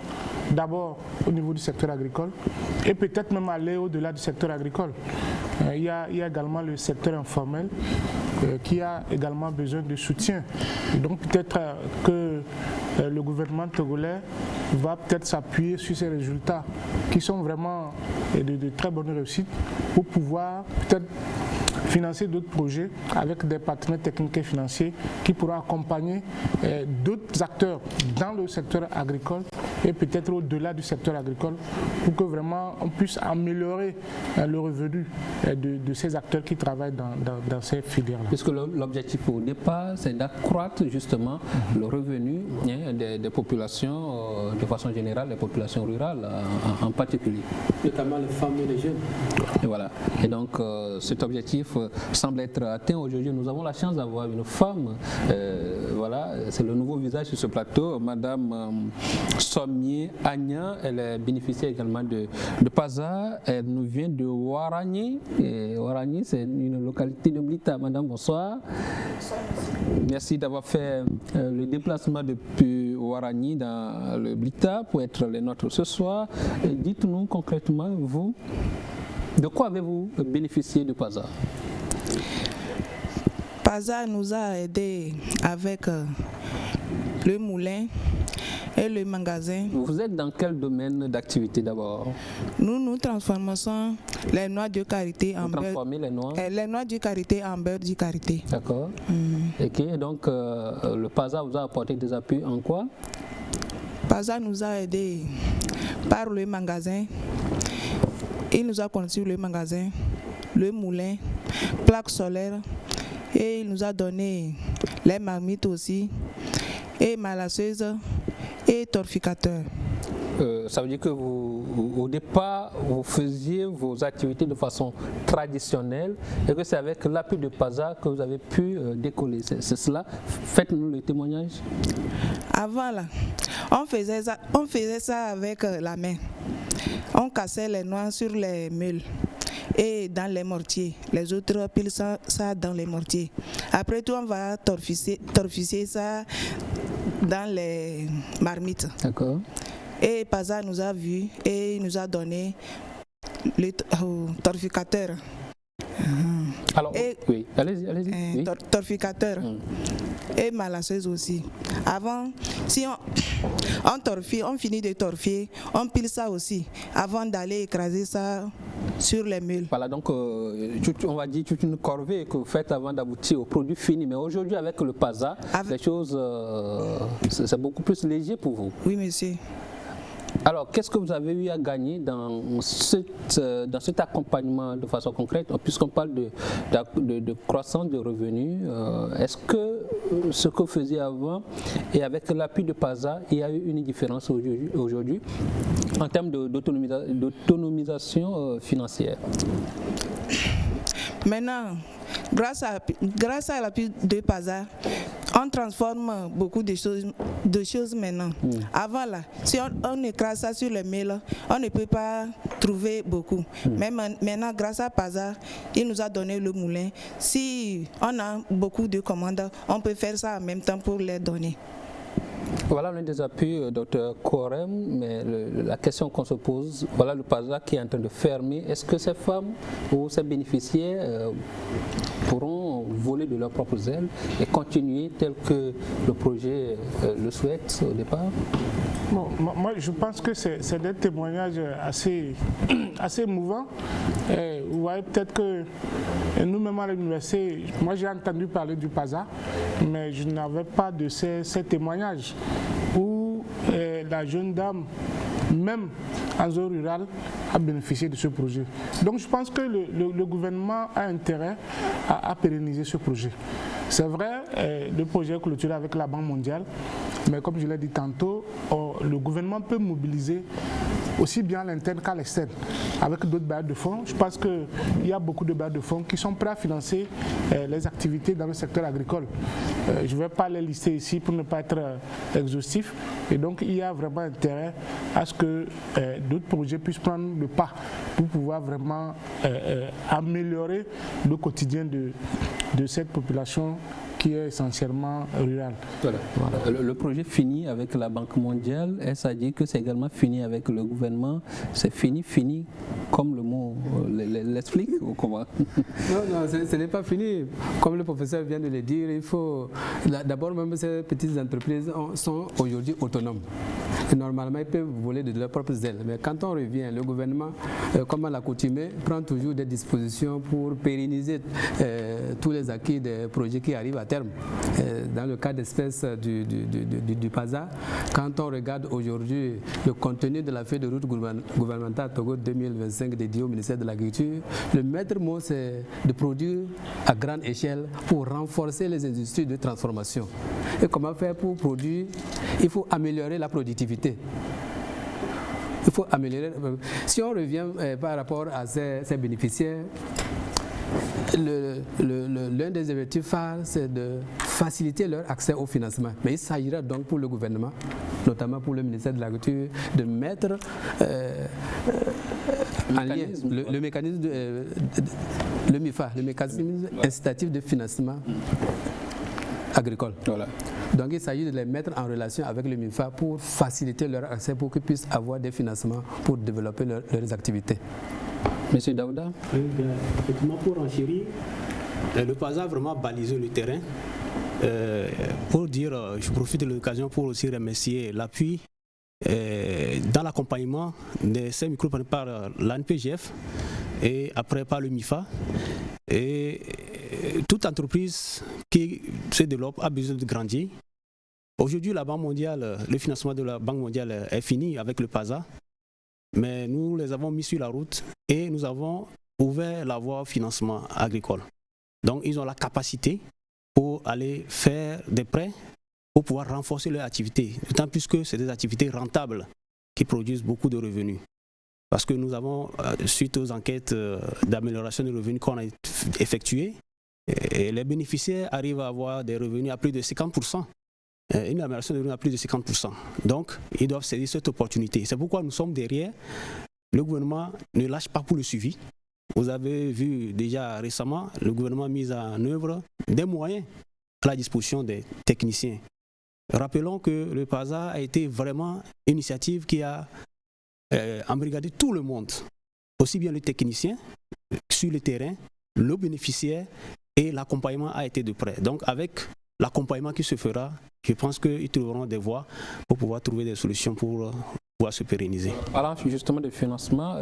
d'abord au niveau du secteur agricole et peut-être même aller au-delà du secteur agricole. Il y a également le secteur informel qui a également besoin de soutien. Donc peut-être que le gouvernement togolais va peut-être s'appuyer sur ces résultats qui sont vraiment de très bonnes réussites pour pouvoir peut-être financer d'autres projets avec des partenaires techniques et financiers qui pourront accompagner d'autres acteurs dans le secteur agricole et peut-être au-delà du secteur agricole pour que vraiment on puisse améliorer le revenu de ces acteurs qui travaillent dans ces filières-là. Puisque l'objectif au départ, c'est d'accroître justement le revenu des populations, de façon générale, les populations rurales en particulier. Notamment les femmes et les jeunes. Et voilà. Et donc cet objectif semble être atteint. Aujourd'hui, nous avons la chance d'avoir une femme. Voilà, c'est le nouveau visage sur ce plateau, Madame Sommier Agna. Elle est bénéficiaire également de PASA. Elle nous vient de Waragni. Waragni, c'est une localité de Blita. Madame, bonsoir. Merci d'avoir fait le déplacement depuis Waragni dans le Blita pour être les nôtres ce soir. Dites-nous concrètement, vous, de quoi avez-vous bénéficié de PASA? PASA nous a aidés avec le moulin et le magasin. Vous êtes dans quel domaine d'activité d'abord? Nous transformons les noix de karité en beurre. Transformez les noix? Les noix de karité en beurre de karité. D'accord. Ok, donc le PASA vous a apporté des appuis en quoi? PASA nous a aidés par le magasin. Il nous a construit le magasin, le moulin, plaque solaire et il nous a donné les marmites aussi et malasseuse et torficateur. Ça veut dire que au départ, vous faisiez vos activités de façon traditionnelle et que c'est avec l'appui de PASA que vous avez pu décoller. C'est cela? Faites-nous le témoignage. Avant, là, on faisait ça avec la main. On cassait les noix sur les meules et dans les mortiers. Les autres pilent ça dans les mortiers. Après tout, on va torficer ça dans les marmites. D'accord. Et PASA nous a vus et il nous a donné le torficateur. Alors, et oui, allez-y. Oui. Torficateur et malasseuse aussi. Avant, si on torfie, on finit de torfier, on pile ça aussi avant d'aller écraser ça sur les mules. Voilà, donc on va dire toute une corvée que vous faites avant d'aboutir au produit fini. Mais aujourd'hui, avec le PASA, les choses, c'est beaucoup plus léger pour vous. Oui, monsieur. Alors, qu'est-ce que vous avez eu à gagner dans cet accompagnement de façon concrète, puisqu'on parle de croissance de revenus? Est-ce que ce que vous faisiez avant et avec l'appui de PASA, il y a eu une différence aujourd'hui en termes d'autonomisation financière? Maintenant, grâce à l'appui de PASA, on transforme beaucoup de choses maintenant. Avant là, si on écrase ça sur les mails, on ne peut pas trouver beaucoup. Mais maintenant, grâce à PASA, il nous a donné le moulin. Si on a beaucoup de commandes, on peut faire ça en même temps pour les donner. Voilà l'un des appuis, Dr Korem, mais la question qu'on se pose, voilà le PASA qui est en train de fermer. Est-ce que ces femmes ou ces bénéficiaires pourront voler de leurs propres ailes et continuer tel que le projet le souhaite au départ? Bon, moi, je pense que c'est des témoignages assez émouvants. Vous voyez, peut-être que nous-mêmes à l'université, moi j'ai entendu parler du PASA, mais je n'avais pas de ces témoignages où la jeune dame, même en zone rurale, a bénéficié de ce projet. Donc je pense que le gouvernement a intérêt à pérenniser ce projet. C'est vrai, le projet est clôturé avec la Banque mondiale, mais comme je l'ai dit tantôt, le gouvernement peut mobiliser aussi bien à l'interne qu'à l'externe, avec d'autres bailleurs de fonds. Je pense qu'il y a beaucoup de bailleurs de fonds qui sont prêts à financer les activités dans le secteur agricole. Je ne vais pas les lister ici pour ne pas être exhaustif. Et donc, il y a vraiment intérêt à ce que d'autres projets puissent prendre le pas pour pouvoir vraiment améliorer le quotidien de cette population qui est essentiellement rurale. Voilà. Le projet finit avec la Banque mondiale, est-ce à dire que c'est également fini avec le gouvernement? C'est fini comme le mot l'explique ou comment? Non, ce n'est pas fini. Comme le professeur vient de le dire, il faut... D'abord, même ces petites entreprises sont aujourd'hui autonomes. Et normalement, ils peuvent voler de leurs propres ailes. Mais quand on revient, le gouvernement, comme à l'accoutumée, prend toujours des dispositions pour pérenniser tous les acquis des projets qui arrivent à terme. Dans le cas d'espèce du PASA, quand on regarde aujourd'hui le contenu de la feuille de route gouvernementale Togo 2025 dédiée au ministère de l'Agriculture, le maître mot c'est de produire à grande échelle pour renforcer les industries de transformation. Et comment faire pour produire? Il faut améliorer la productivité. Il faut améliorer. Si on revient par rapport à ces bénéficiaires, l'un des objectifs phares, c'est de faciliter leur accès au financement. Mais il s'agira donc pour le gouvernement, notamment pour le ministère de l'Agriculture, de mettre en lien le mécanisme, le MIFA, le mécanisme incitatif de financement agricole. Voilà. Donc il s'agit de les mettre en relation avec le MIFA pour faciliter leur accès, pour qu'ils puissent avoir des financements pour développer leurs activités. Monsieur Daouda? Effectivement, pour enchérir, le PASA a vraiment balisé le terrain. Pour dire, je profite de l'occasion pour aussi remercier l'appui dans l'accompagnement de ces micropreneurs par l'ANPGF et après par le MIFA. Et toute entreprise qui se développe a besoin de grandir. Aujourd'hui, la Banque mondiale, le financement de la Banque mondiale est fini avec le PASA. Mais nous les avons mis sur la route et nous avons ouvert la voie au financement agricole. Donc ils ont la capacité pour aller faire des prêts pour pouvoir renforcer leur activité, d'autant plus que c'est des activités rentables qui produisent beaucoup de revenus. Parce que nous avons, suite aux enquêtes d'amélioration des revenus qu'on a effectuées, et les bénéficiaires arrivent à avoir des revenus à plus de 50%. Une amélioration de revenus à plus de 50%. Donc, ils doivent saisir cette opportunité. C'est pourquoi nous sommes derrière. Le gouvernement ne lâche pas pour le suivi. Vous avez vu déjà récemment, le gouvernement a mis en œuvre des moyens à la disposition des techniciens. Rappelons que le PASA a été vraiment une initiative qui a embrigadé tout le monde, aussi bien les techniciens sur le terrain le bénéficiaire et l'accompagnement a été de près. Donc avec l'accompagnement qui se fera, je pense qu'ils trouveront des voies pour pouvoir trouver des solutions pour pouvoir se pérenniser. Parlant justement de financement,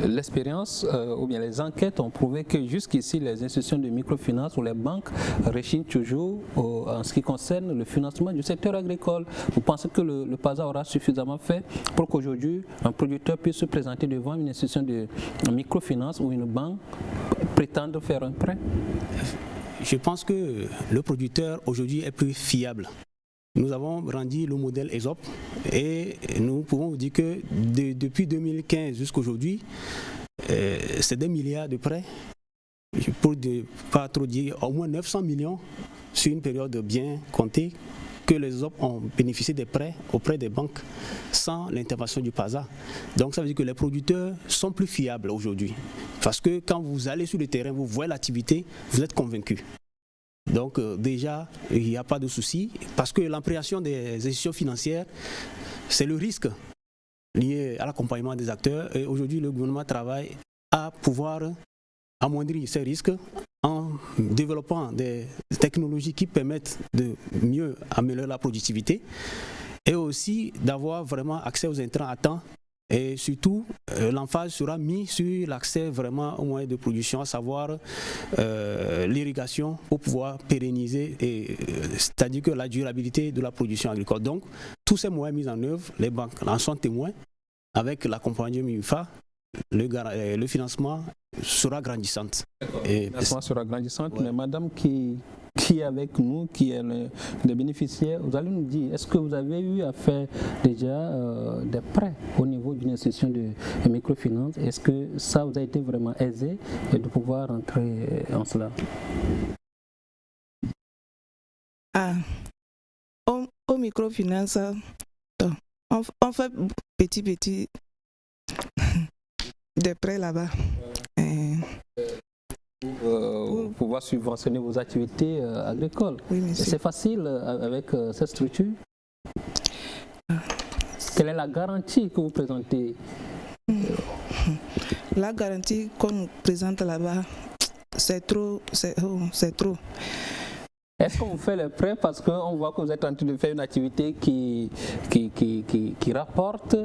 l'expérience ou bien les enquêtes ont prouvé que jusqu'ici les institutions de microfinance ou les banques rechignent toujours en ce qui concerne le financement du secteur agricole. Vous pensez que le PASA aura suffisamment fait pour qu'aujourd'hui un producteur puisse se présenter devant une institution de microfinance ou une banque prétendre faire un prêt? Je pense que le producteur aujourd'hui est plus fiable. Nous avons rendu le modèle ESOP et nous pouvons vous dire que depuis 2015 jusqu'à aujourd'hui, c'est des milliards de prêts, pour ne pas trop dire, au moins 900 millions sur une période bien comptée, que les ESOP ont bénéficié des prêts auprès des banques sans l'intervention du PASA. Donc ça veut dire que les producteurs sont plus fiables aujourd'hui. Parce que quand vous allez sur le terrain, vous voyez l'activité, vous êtes convaincus. Donc déjà, il n'y a pas de souci, parce que l'appréhension des institutions financières, c'est le risque lié à l'accompagnement des acteurs. Et aujourd'hui, le gouvernement travaille à pouvoir amoindrir ces risques en développant des technologies qui permettent de mieux améliorer la productivité et aussi d'avoir vraiment accès aux intrants à temps. Et surtout, l'emphase sera mise sur l'accès vraiment aux moyens de production, à savoir l'irrigation pour pouvoir pérenniser, c'est-à-dire que la durabilité de la production agricole. Donc, tous ces moyens mis en œuvre, les banques en sont témoins. Avec l'accompagnement MIFA, le financement sera grandissant. Le financement sera grandissant, ouais. Mais madame qui est avec nous, qui est le bénéficiaire, vous allez nous dire, est-ce que vous avez eu à faire déjà des prêts au niveau d'une institution de microfinance? Est-ce que ça vous a été vraiment aisé de pouvoir entrer en cela? Au microfinance, on fait petit des prêts là-bas. Pour pouvoir subventionner vos activités agricoles. Oui, c'est facile avec cette structure? Quelle est la garantie que vous présentez? La garantie qu'on nous présente là-bas, c'est trop. Est-ce qu'on vous fait les prêts parce qu'on voit que vous êtes en train de faire une activité qui rapporte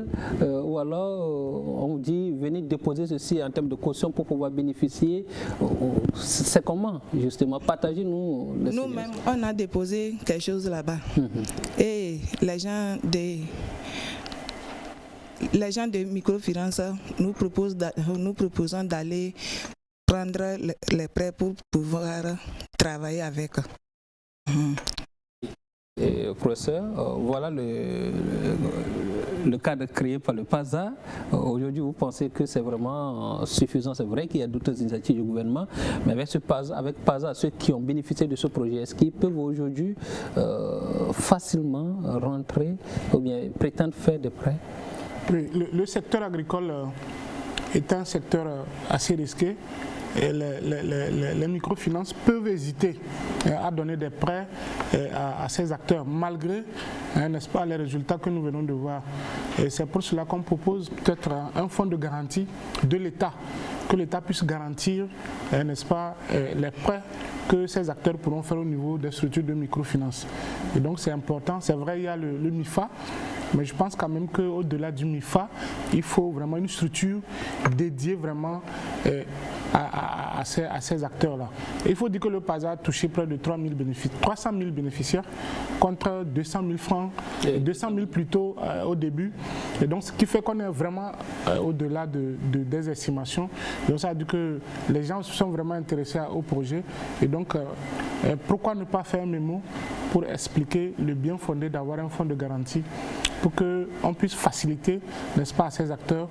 ou alors on vous dit venez déposer ceci en termes de caution pour pouvoir bénéficier? C'est comment justement? Partagez-nous. Nous-mêmes, on a déposé quelque chose là-bas et les gens de microfinance nous proposons d'aller prendre les prêts pour pouvoir travailler avec eux. Professeur, voilà le cadre créé par le PASA. Aujourd'hui, vous pensez que c'est vraiment suffisant? C'est vrai qu'il y a d'autres initiatives du gouvernement, mais avec PASA, ceux qui ont bénéficié de ce projet, est-ce qu'ils peuvent aujourd'hui facilement rentrer ou bien prétendre faire des prêts? Oui, le secteur agricole est un secteur assez risqué. Et les microfinances peuvent hésiter à donner des prêts à ces acteurs, malgré, n'est-ce pas, les résultats que nous venons de voir. Et c'est pour cela qu'on propose peut-être un fonds de garantie de l'État, que l'État puisse garantir, n'est-ce pas, les prêts que ces acteurs pourront faire au niveau des structures de microfinance. Et donc c'est important, c'est vrai, il y a le MIFA, mais je pense quand même qu'au-delà du MIFA, il faut vraiment une structure dédiée vraiment à ces acteurs-là. Il faut dire que le PASA a touché près de 300 000 bénéficiaires contre 200 000 francs, 200 000 plutôt au début. Et donc ce qui fait qu'on est vraiment au-delà des estimations. Donc ça veut dire que les gens sont vraiment intéressés au projet. Et donc pourquoi ne pas faire un mémo pour expliquer le bien fondé d'avoir un fonds de garantie pour qu'on puisse faciliter, n'est-ce pas, à ces acteurs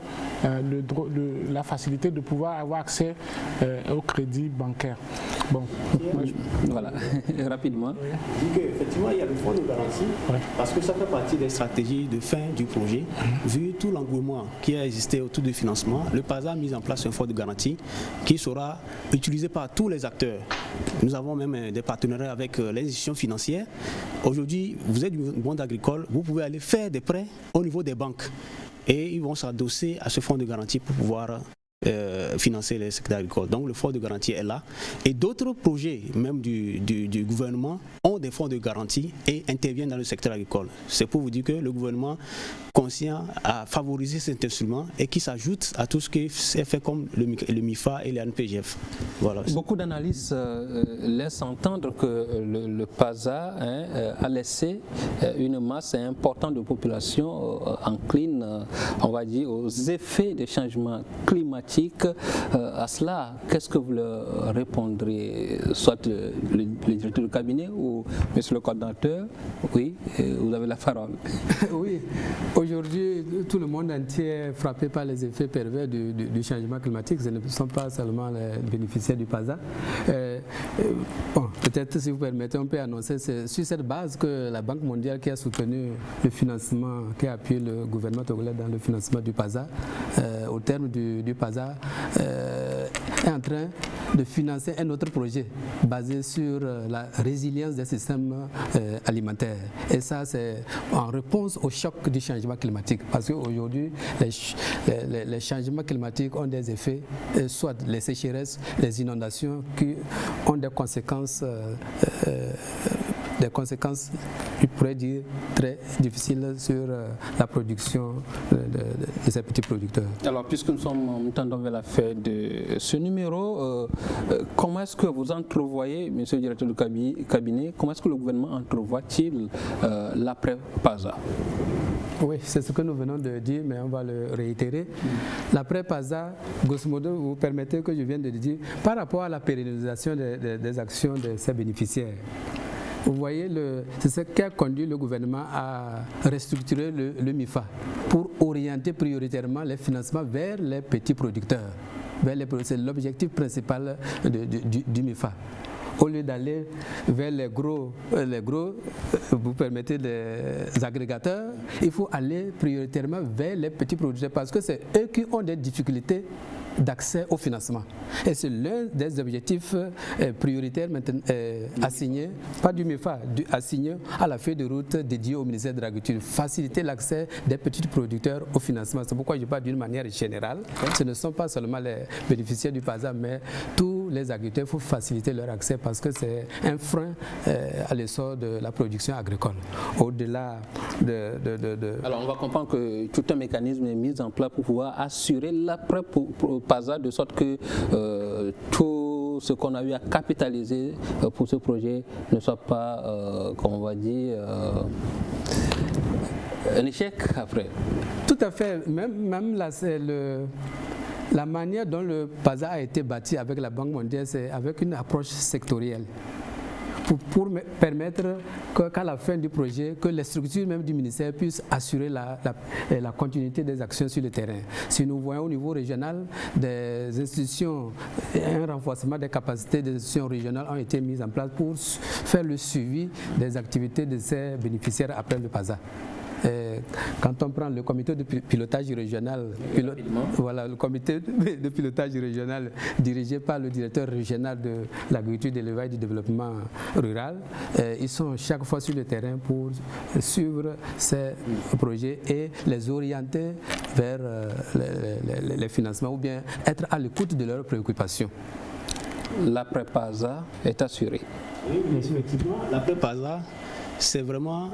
la facilité de pouvoir avoir accès au crédit bancaire. Bon, voilà, rapidement. Je dis qu'effectivement, il y a le fonds de garantie, parce que ça fait partie des stratégies de fin du projet. Vu tout l'engouement qui a existé autour du financement, le PASA a mis en place un fonds de garantie qui sera utilisé par tous les acteurs. Nous avons même des partenariats avec les institutions financières. Aujourd'hui, vous êtes du monde agricole, vous pouvez aller faire des prêts au niveau des banques et ils vont s'adosser à ce fonds de garantie pour pouvoir financer les secteurs agricoles. Donc le fonds de garantie est là. Et d'autres projets, même du gouvernement, ont des fonds de garantie et interviennent dans le secteur agricole. C'est pour vous dire que le gouvernement conscient à favoriser cet instrument et qui s'ajoute à tout ce qui est fait comme le MIFA et l'ANPGF. Voilà. Beaucoup d'analystes laissent entendre que le PASA a laissé une masse importante de population encline, on va dire, aux effets des changements climatiques. À cela, qu'est-ce que vous leur répondrez, soit le directeur du cabinet ou monsieur le coordinateur? Oui, vous avez la parole. Oui, aujourd'hui, tout le monde entier est frappé par les effets pervers du changement climatique. Ce ne sont pas seulement les bénéficiaires du PASA. Bon, peut-être, si vous permettez, on peut annoncer, c'est sur cette base que la Banque mondiale qui a soutenu le financement, qui a appuyé le gouvernement togolais dans le financement du PASA, au terme du PASA, est en train de financer un autre projet basé sur la résilience des systèmes alimentaires. Et ça, c'est en réponse au choc du changement climatique. Parce qu'aujourd'hui, les changements climatiques ont des effets, soit les sécheresses, les inondations, qui ont des conséquences je pourrais dire, très difficiles sur la production de ces petits producteurs. Alors, puisque nous sommes tendant vers la fin de ce numéro, comment est-ce que vous entrevoyez, monsieur le directeur du cabinet, comment est-ce que le gouvernement entrevoit-il l'après-PASA? Oui, c'est ce que nous venons de dire, mais on va le réitérer. L'après-PASA, grosso modo, vous permettez que je vienne de dire, par rapport à la pérennisation des actions de ces bénéficiaires. Vous voyez, c'est ce qui a conduit le gouvernement à restructurer le MIFA pour orienter prioritairement les financements vers les petits producteurs. C'est l'objectif principal du MIFA. Au lieu d'aller vers les gros, vous permettez, les agrégateurs, il faut aller prioritairement vers les petits producteurs parce que c'est eux qui ont des difficultés d'accès au financement. Et c'est l'un des objectifs prioritaires assignés, pas du MIFA, assignés à la feuille de route dédiée au ministère de l'Agriculture. Faciliter l'accès des petits producteurs au financement. C'est pourquoi je parle d'une manière générale. Ce ne sont pas seulement les bénéficiaires du PASA, mais tous les agriculteurs, il faut faciliter leur accès parce que c'est un frein à l'essor de la production agricole. Au-delà Alors on va comprendre que tout un mécanisme est mis en place pour pouvoir assurer l'après-PASA de sorte que tout ce qu'on a eu à capitaliser pour ce projet ne soit pas, comme on va dire, un échec après. Tout à fait. Même là, c'est la manière dont le PASA a été bâti avec la Banque mondiale, c'est avec une approche sectorielle. Pour permettre qu'à la fin du projet, que les structures même du ministère puissent assurer la continuité des actions sur le terrain. Si nous voyons au niveau régional, des institutions, un renforcement des capacités des institutions régionales ont été mises en place pour faire le suivi des activités de ces bénéficiaires après le PASA. Quand on prend le comité de pilotage régional, le comité de pilotage régional dirigé par le directeur régional de l'agriculture, de l'élevage et du développement rural, ils sont chaque fois sur le terrain pour suivre ces projets et les orienter vers les financements ou bien être à l'écoute de leurs préoccupations. L'après-PASA est assuré. Oui, effectivement, l'après-PASA, c'est vraiment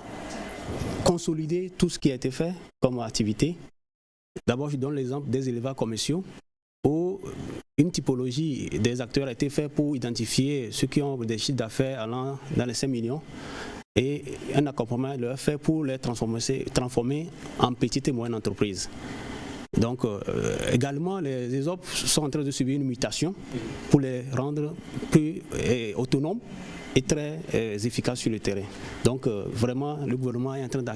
consolider tout ce qui a été fait comme activité. D'abord, je donne l'exemple des éleveurs commerciaux où une typologie des acteurs a été faite pour identifier ceux qui ont des chiffres d'affaires allant dans les 5 millions et un accompagnement leur fait pour les transformer en petites et moyennes entreprises. Donc, également, les ESOP sont en train de subir une mutation pour les rendre plus autonomes et très efficace sur le terrain. Donc vraiment, le gouvernement est en train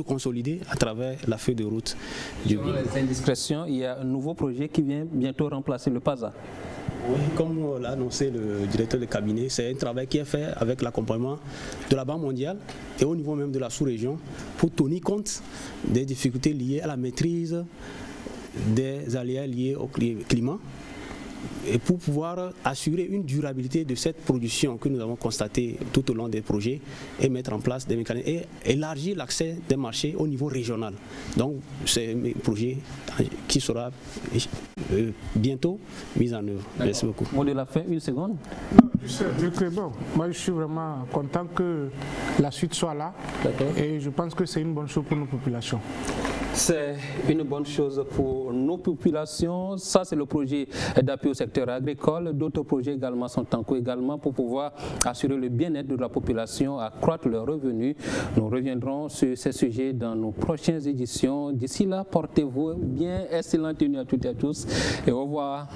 consolider à travers la feuille de route du pays. Les indiscrétions, il y a un nouveau projet qui vient bientôt remplacer le PASA. Oui, comme l'a annoncé le directeur de cabinet, c'est un travail qui est fait avec l'accompagnement de la Banque mondiale et au niveau même de la sous-région pour tenir compte des difficultés liées à la maîtrise des aléas liés au climat. et pour pouvoir assurer une durabilité de cette production que nous avons constatée tout au long des projets et mettre en place des mécanismes et élargir l'accès des marchés au niveau régional. Donc c'est un projet qui sera bientôt mis en œuvre. Merci beaucoup. Mot de la fin, une seconde. Bon, moi je suis vraiment content que la suite soit là et je pense que c'est une bonne chose pour nos populations. C'est une bonne chose pour nos populations. Ça, c'est le projet d'appui au secteur agricole. D'autres projets également sont en cours également pour pouvoir assurer le bien-être de la population, accroître leurs revenus. Nous reviendrons sur ces sujets dans nos prochaines éditions. D'ici là, portez-vous bien. Excellente nuit à toutes et à tous et au revoir.